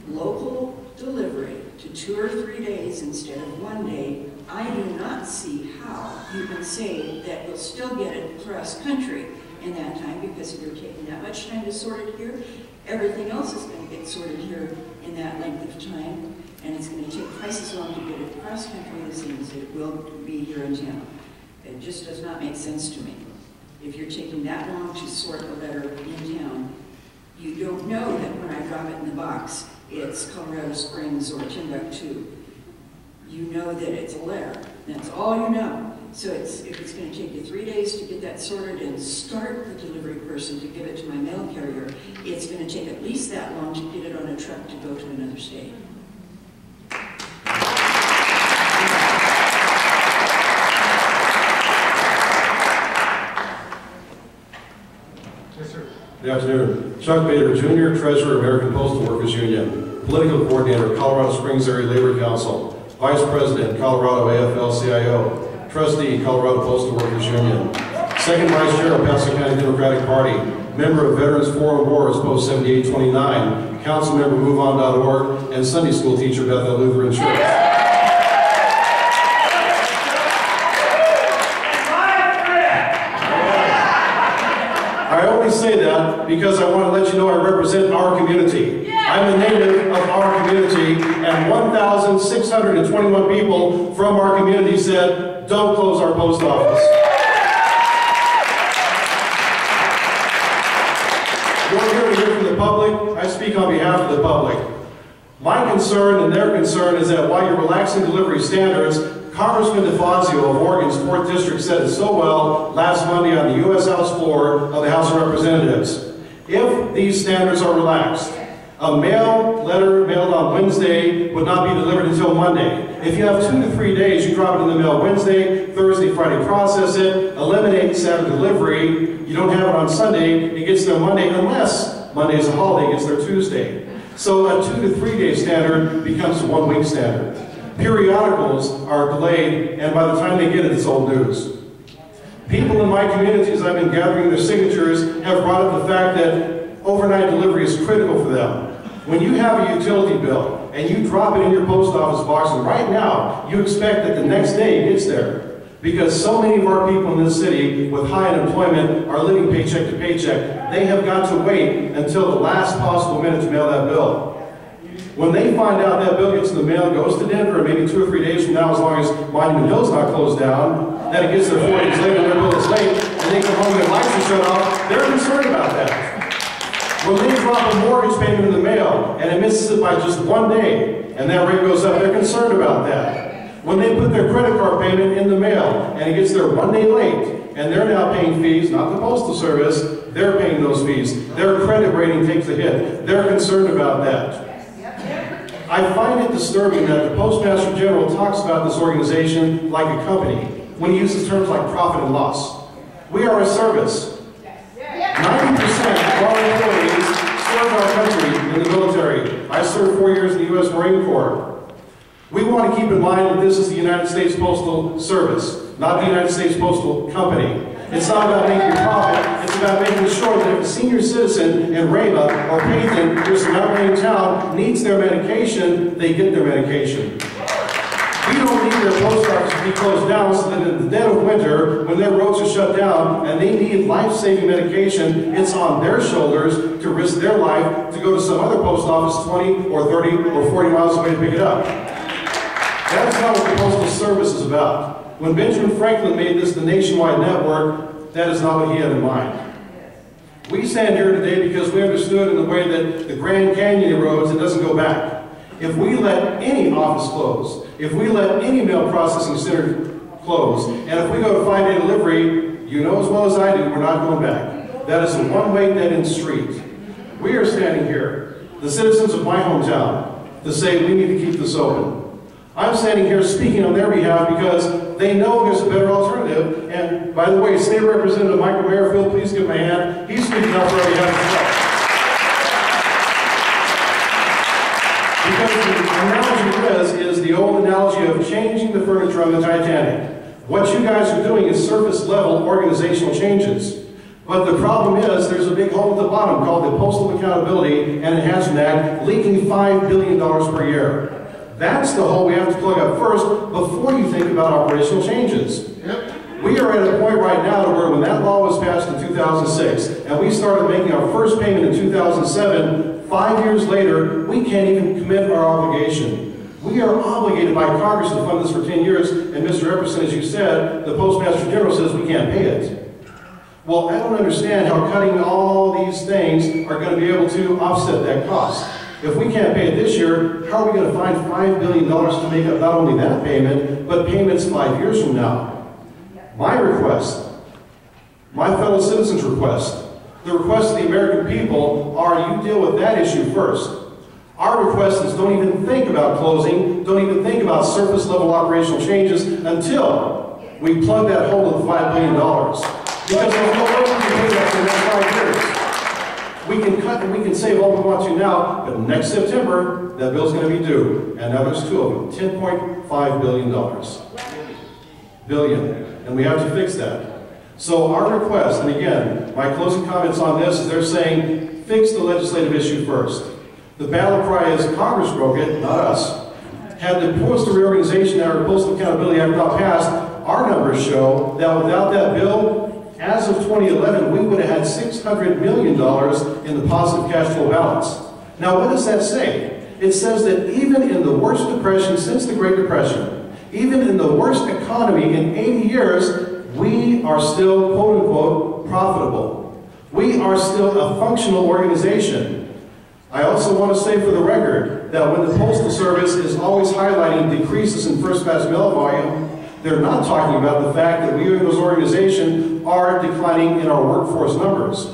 local delivery to 2 or 3 days instead of 1 day, I do not see how you can say that you'll still get it cross country in that time, because if you're taking that much time to sort it here, everything else is going to get sorted here in that length of time, and it's going to take twice as long to get it cross country as it will be here in town. It just does not make sense to me. If you're taking that long to sort a letter in town, you don't know that when I drop it in the box, it's Colorado Springs or Timbuktu. You know that it's a letter. That's all you know. So if it's going to take you 3 days to get that sorted and start the delivery person to give it to my mail carrier, it's going to take at least that long to get it on a truck to go to another state. Yes, sir. Good afternoon. Chuck Bader, Jr., Treasurer, American Postal Workers Union, Political Coordinator, Colorado Springs Area Labor Council, Vice President, Colorado AFL-CIO, Trustee, Colorado Postal Workers Union, Second Vice Chair of Paso County Democratic Party, Member of Veterans Forum Wars, Post 7829, Council Member MoveOn.org, and Sunday School Teacher, Bethel Lutheran Church. I only say that because I want to let you know I represent our community. I'm a native of our community, and 1,621 people from our community said, don't close our post office. You're here to hear from the public. I speak on behalf of the public. My concern and their concern is that while you're relaxing delivery standards, Congressman DeFazio of Oregon's 4th District said it so well last Monday on the U.S. House floor of the House of Representatives. If these standards are relaxed, a mail letter mailed on Wednesday would not be delivered until Monday. If you have 2 to 3 days, you drop it in the mail Wednesday, Thursday, Friday, process it, eliminate Saturday delivery. You don't have it on Sunday, it gets there Monday, unless Monday is a holiday, it gets there Tuesday. So a 2 to 3 day standard becomes a 1 week standard. Periodicals are delayed, and by the time they get it, it's old news. People in my community, as I've been gathering their signatures, have brought up the fact that overnight delivery is critical for them. When you have a utility bill and you drop it in your post office box, and right now you expect that the next day it gets there, because so many of our people in this city with high unemployment are living paycheck to paycheck. They have got to wait until the last possible minute to mail that bill. When they find out that bill gets in the mail, goes to Denver, and maybe 2 or 3 days from now, as long as Monument Hill's not closed down, that it gets there 4 days later, their bill is late, and they come home and their lights are shut off, they're concerned about that. When they drop a mortgage payment in the mail, and it misses it by just 1 day, and that rate goes up, they're concerned about that. When they put their credit card payment in the mail, and it gets there 1 day late, and they're now paying fees, not the Postal Service, they're paying those fees. Their credit rating takes a hit. They're concerned about that. I find it disturbing that the Postmaster General talks about this organization like a company when he uses terms like profit and loss. We are a service. 90% of our employees serve our country in the military. I served 4 years in the U.S. Marine Corps. We want to keep in mind that this is the United States Postal Service, not the United States Postal Company. It's not about making a profit, it's about making sure that if a senior citizen in Reba or Pathan, who's an outlying town, needs their medication, they get their medication. We don't need their post office to be closed down so that in the dead of winter, when their roads are shut down and they need life-saving medication, it's on their shoulders to risk their life to go to some other post office 20 or 30 or 40 miles away to pick it up. That's not what the Postal Service is about. When Benjamin Franklin made this the nationwide network, that is not what he had in mind. We stand here today because we understood in the way that the Grand Canyon erodes, it doesn't go back. If we let any office close, if we let any mail processing center close, and if we go to 5-day delivery, you know as well as I do, we're not going back. That is a one-way dead-end street. We are standing here, the citizens of my hometown, to say we need to keep this open. I'm standing here speaking on their behalf because they know there's a better alternative. And by the way, State Representative Michael Merrifield, please give him a hand. He's speaking up for our behalf as well. Because the analogy is the old analogy of changing the furniture on the Titanic. What you guys are doing is surface-level organizational changes. But the problem is there's a big hole at the bottom called the Postal Accountability and Enhancement Act leaking $5 billion per year. That's the hole we have to plug up first before you think about operational changes. We are at a point right now to where when that law was passed in 2006 and we started making our first payment in 2007, 5 years later, we can't even commit our obligation. We are obligated by Congress to fund this for 10 years, and Mr. Epperson, as you said, the Postmaster General says we can't pay it. Well, I don't understand how cutting all these things are going to be able to offset that cost. If we can't pay it this year, how are we going to find $5 billion to make up not only that payment, but payments 5 years from now? My request, my fellow citizens' request, the request of the American people are you deal with that issue first. Our request is don't even think about closing, don't even think about surface-level operational changes until we plug that hole of the $5 billion. Because there's no way we can pay that for the next 5 years. We can cut and we can save all we want to now, but next September, that bill's going to be due. And now there's two of them, $10.5 billion. And we have to fix that. So our request, and again, my closing comments on this is they're saying, fix the legislative issue first. The battle cry is Congress broke it, not us. Had the Postal Reorganization Act or Postal Accountability Act not passed, our numbers show that without that bill, as of 2011, we would have had $600 million in the positive cash flow balance. Now, what does that say? It says that even in the worst depression since the Great Depression, even in the worst economy in 80 years, we are still, quote unquote, profitable. We are still a functional organization. I also want to say for the record that when the Postal Service is always highlighting decreases in first-class mail volume, they're not talking about the fact that we as an organization are declining in our workforce numbers.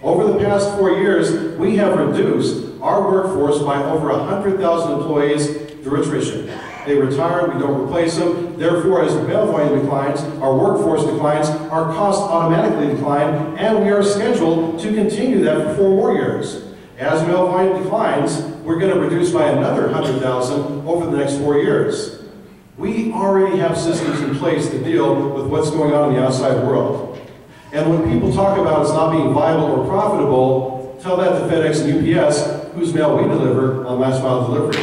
Over the past 4 years, we have reduced our workforce by over 100,000 employees through attrition. They retire, we don't replace them. Therefore, as the mail volume declines, our workforce declines, our costs automatically decline, and we are scheduled to continue that for 4 more years. As mail volume declines, we're going to reduce by another 100,000 over the next 4 years. We already have systems in place to deal with what's going on in the outside world. And when people talk about us not being viable or profitable, tell that to FedEx and UPS, whose mail we deliver on last mile delivery.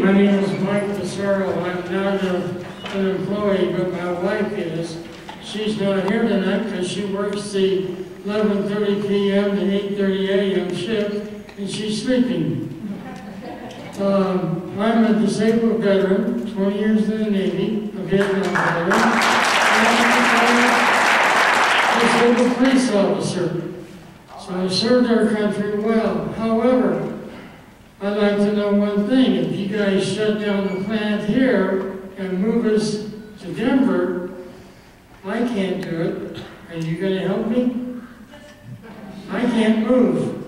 My name is Mike Pissarro. I'm not an employee, but my wife is. She's not here tonight because she works the 11:30 p.m. to 8:30 a.m. shift, and she's sleeping. I'm a disabled veteran, 20 years in the Navy, a Vietnam veteran, and I'm a disabled police officer. So I served our country well. However, I'd like to know one thing. If you guys shut down the plant here and move us to Denver, I can't do it. Are you going to help me? I can't move.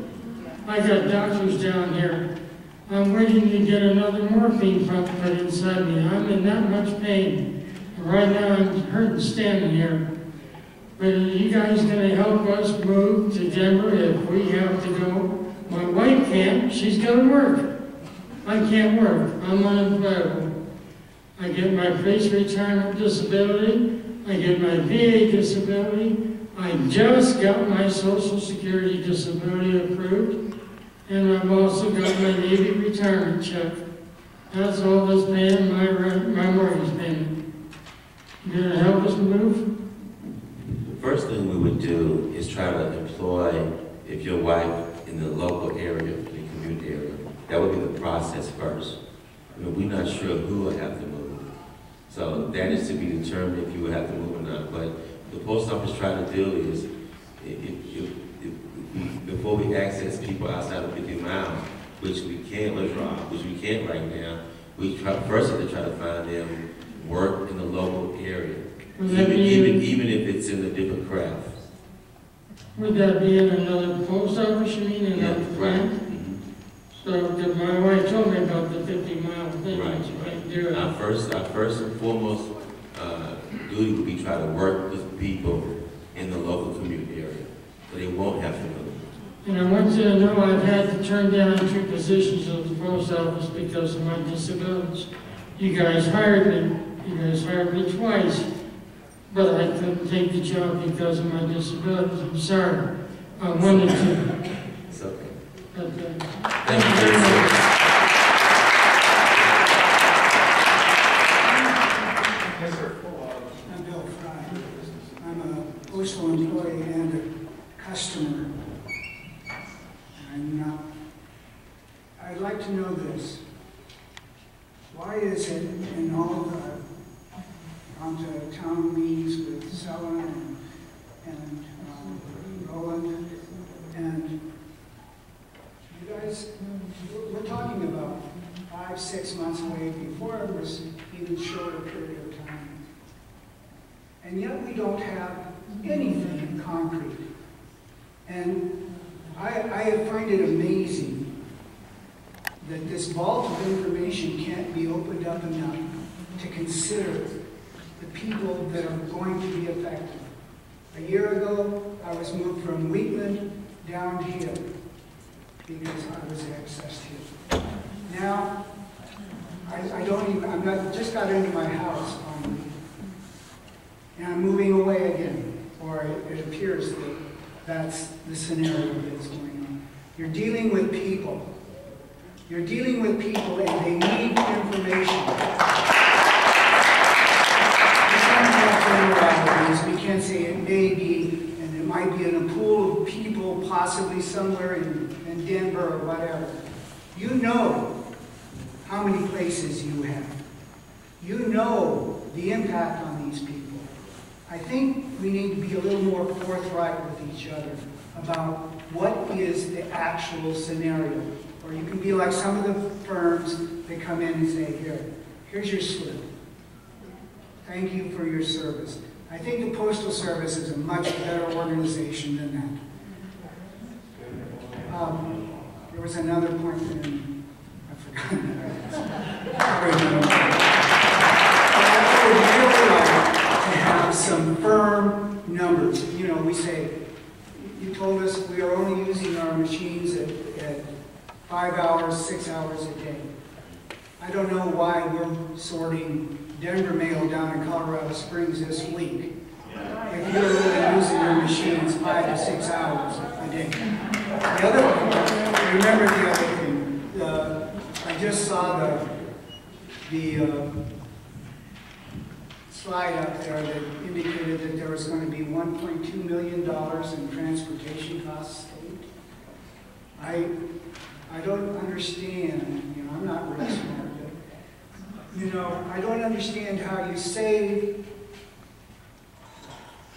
I got doctors down here. I'm waiting to get another morphine pump put inside me. I'm in that much pain. And right now I'm hurting standing here. But are you guys going to help us move to Denver if we have to go? My wife can't, she's got to work. I can't work, I'm unemployable. I get my police retirement disability, I get my VA disability, I just got my Social Security disability approved, and I've also got my Navy retirement check. That's all that's paying my rent, my mortgage payment. You gonna help us move? The first thing we would do is try to employ, if your wife in the local area, the commute area, that would be the process first. I mean, we're not sure who will have to move. So that is to be determined if you will have to move or not. But the post office try to do is, before we access people outside of 50 miles, which we can't right now, we first have to try to find them work in the local area, even if it's in a different craft. Would that be in another post office, you mean, in another plant? Mm-hmm. So, because my wife told me about the 50-mile thing, Right. she might do it. Our first and foremost duty would be try to work with people in the local community area, so they won't have to move. And I want you to know I've had to turn down 2 positions at the post office because of my disabilities. You guys hired me. You guys hired me twice, but I couldn't take the job because of my disabilities. I'm sorry. I wanted to. It's okay. But, thank you very much. Yes, sir. I'm Bill Fry. I'm a postal employee and a customer. I'd like to know this. Why is it in all the, gone to town meetings with Sullivan and Roland, and you guys, we're talking about 5-6 months away before it was even shorter period of time. And yet we don't have anything concrete. And I find it amazing that this vault of information can't be opened up enough to consider the people that are going to be affected. A year ago, I was moved from Wheatland down here because I was accessed here. Now, just got into my house finally, and I'm moving away again, or it appears that that's the scenario that's going on. You're dealing with people. You're dealing with people and they need information. We can't say it may be, and it might be in a pool of people, possibly somewhere in Denver or whatever. You know how many places you have. You know the impact on these people. I think we need to be a little more forthright with each other about what is the actual scenario. Or you can be like some of the firms that come in and say, here's your slip. Thank you for your service. I think the Postal Service is a much better organization than that. There was another point, and I've forgotten that. I would really like to have some firm numbers. You know, we say, you told us we are only using our machines at 5 hours, 6 hours a day. I don't know why we're sorting Denver mail down in Colorado Springs this week if you're really using your machines 5 to 6 hours a day. Remember the other thing. I just saw the slide up there that indicated that there was going to be $1.2 million in transportation costs saved. I don't understand, you know, I'm not really smart, but, you know, I don't understand how you save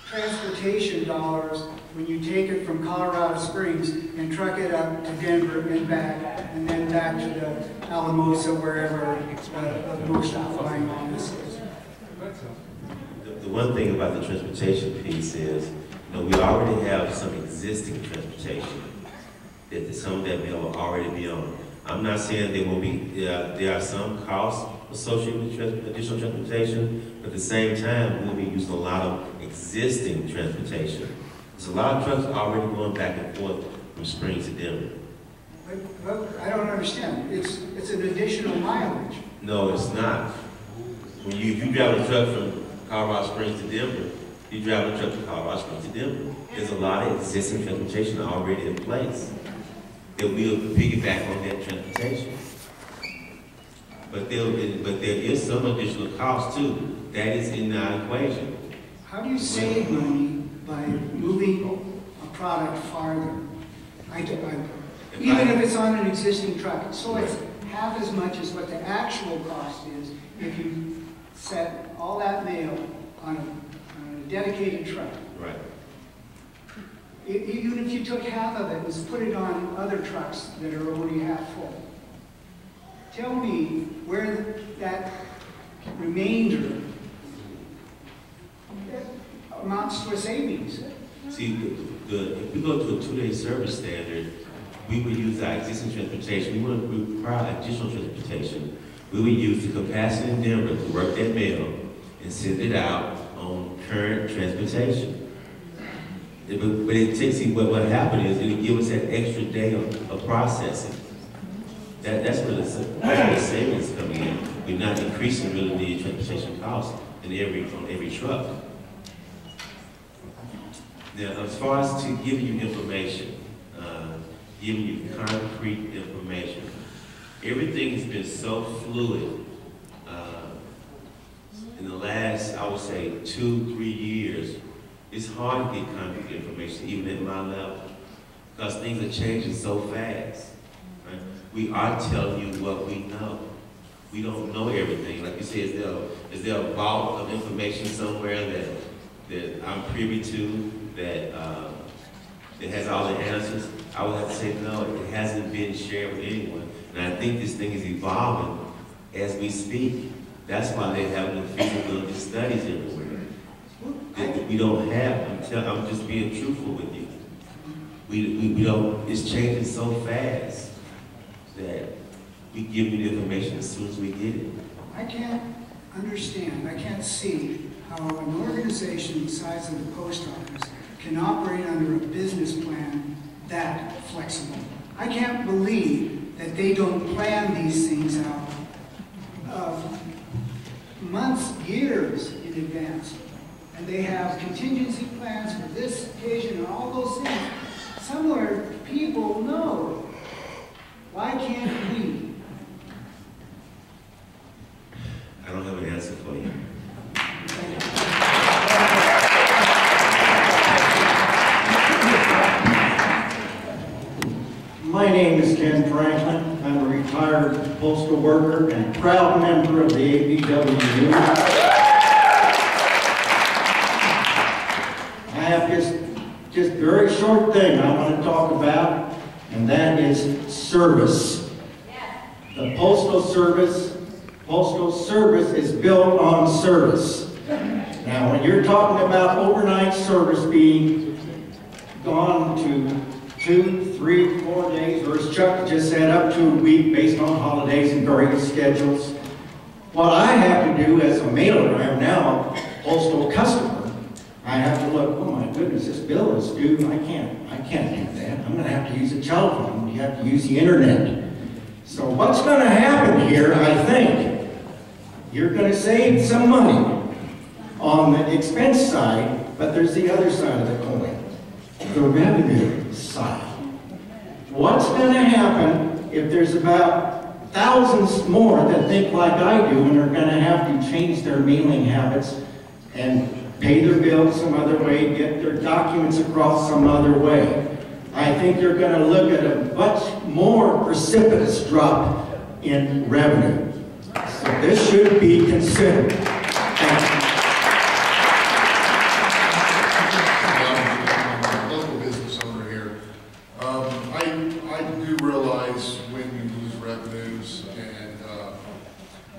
transportation dollars when you take it from Colorado Springs and truck it up to Denver and back, and then back to the Alamosa, wherever the most outlying office is. The one thing about the transportation piece is, you know, we already have some existing transportation that some of that mail will already be on. I'm not saying there will be, there are some costs associated with additional transportation, but at the same time, we'll be using a lot of existing transportation. There's a lot of trucks already going back and forth from Springs to Denver. But I don't understand. It's an additional mileage. No, it's not. When if you drive a truck from Colorado Springs to Denver, you drive a truck from Colorado Springs to Denver. There's a lot of existing transportation already in place that will piggyback on that transportation. But there is some additional cost too. That is in our equation. How do you save money by moving a product farther? Even if it's on an existing truck. So it's half as much as what the actual cost is if you set all that mail on a dedicated truck. Right. Even if you took half of it and put it on other trucks that are already half full. Tell me where that remainder amounts to a savings. See, if we go to a 2-day service standard, we would use our existing transportation. We wouldn't require additional transportation. We would use the capacity in Denver to work that mail and send it out on current transportation. But it takes, what happened is it'll give us that extra day of processing. That's where the savings is coming in. We're not increasing really the transportation costs on every truck. Now, as far as to giving you information, giving you concrete information, everything has been so fluid in the last, I would say, 2-3 years. It's hard to get concrete information, even at my level, because things are changing so fast. Right? We are telling you what we know. We don't know everything. Like you said, is there a vault of information somewhere that I'm privy to that has all the answers? I would have to say no, it hasn't been shared with anyone. And I think this thing is evolving as we speak. That's why they have the feasibility studies everywhere. That we don't have. I'm just being truthful with you. We don't, it's changing so fast that we give you the information as soon as we get it. I can't understand, I can't see how an organization the size of the post office can operate under a business plan that flexible. I can't believe that they don't plan these things out months, years in advance. And they have contingency plans for this occasion and all those things. Somewhere people know. Why can't we? I don't have an answer for you. My name is Ken Franklin. I'm a retired postal worker and proud member of the APW. I have just very short thing I want to talk about, and that is service. The Postal Service is built on service. Now, when you're talking about overnight service being gone to 2, 3, 4 days, or as Chuck just said, up to a week based on holidays and various schedules, what I have to do as a mailer, I am now a postal customer, I have to look, oh my goodness, this bill is due, I can't do that. I'm going to have to use a telephone. You have to use the internet. So what's going to happen here, I think, you're going to save some money on the expense side, but there's the other side of the coin, the revenue side. What's going to happen if there's about thousands more that think like I do and are going to have to change their mailing habits and pay their bills some other way, get their documents across some other way? I think you're going to look at a much more precipitous drop in revenue. So this should be considered. I'm a local business owner here. I do realize when you lose revenues and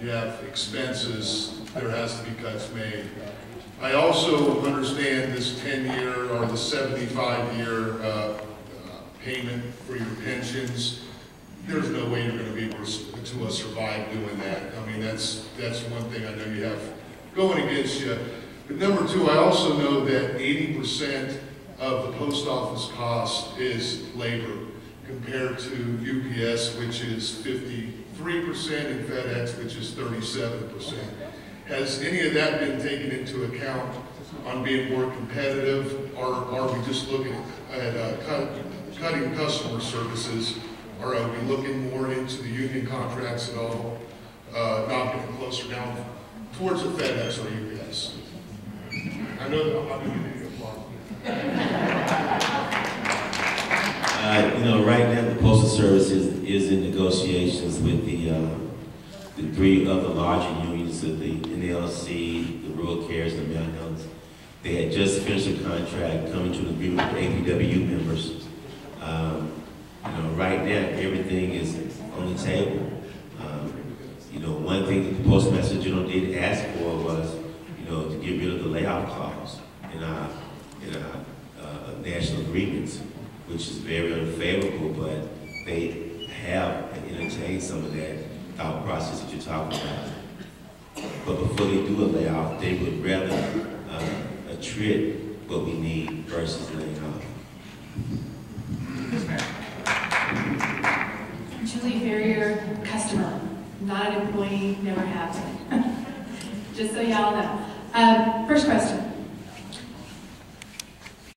you have expenses, there has to be cuts made. I also understand this 10-year or the 75-year payment for your pensions. There's no way you're going to be able to survive doing that. I mean, that's one thing I know you have going against you. But number two, I also know that 80% of the post office cost is labor. compared to UPS, which is 53%, and FedEx, which is 37%. Has any of that been taken into account on being more competitive, or are we just looking at cutting customer services, or are we looking more into the union contracts at all, not getting closer down towards a FedEx or UPS? I know that I'm not going to give you You know, right now the Postal Service is in negotiations with the three other larger unions, the NLC, the Rural Cares, and the Mail Helps. They had just finished a contract, coming to an agreement with APWU members. You know, right now everything is on the table. You know, one thing that the Postmaster General did ask for was, you know, to get rid of the layoff clause in our national agreements, which is very unfavorable, but they have entertained some of that thought process that you're talking about. But before they do a layoff, they would rather attrit what we need versus laying off. Julie Ferrier, customer, not an employee, never have been. Just so y'all know. First question.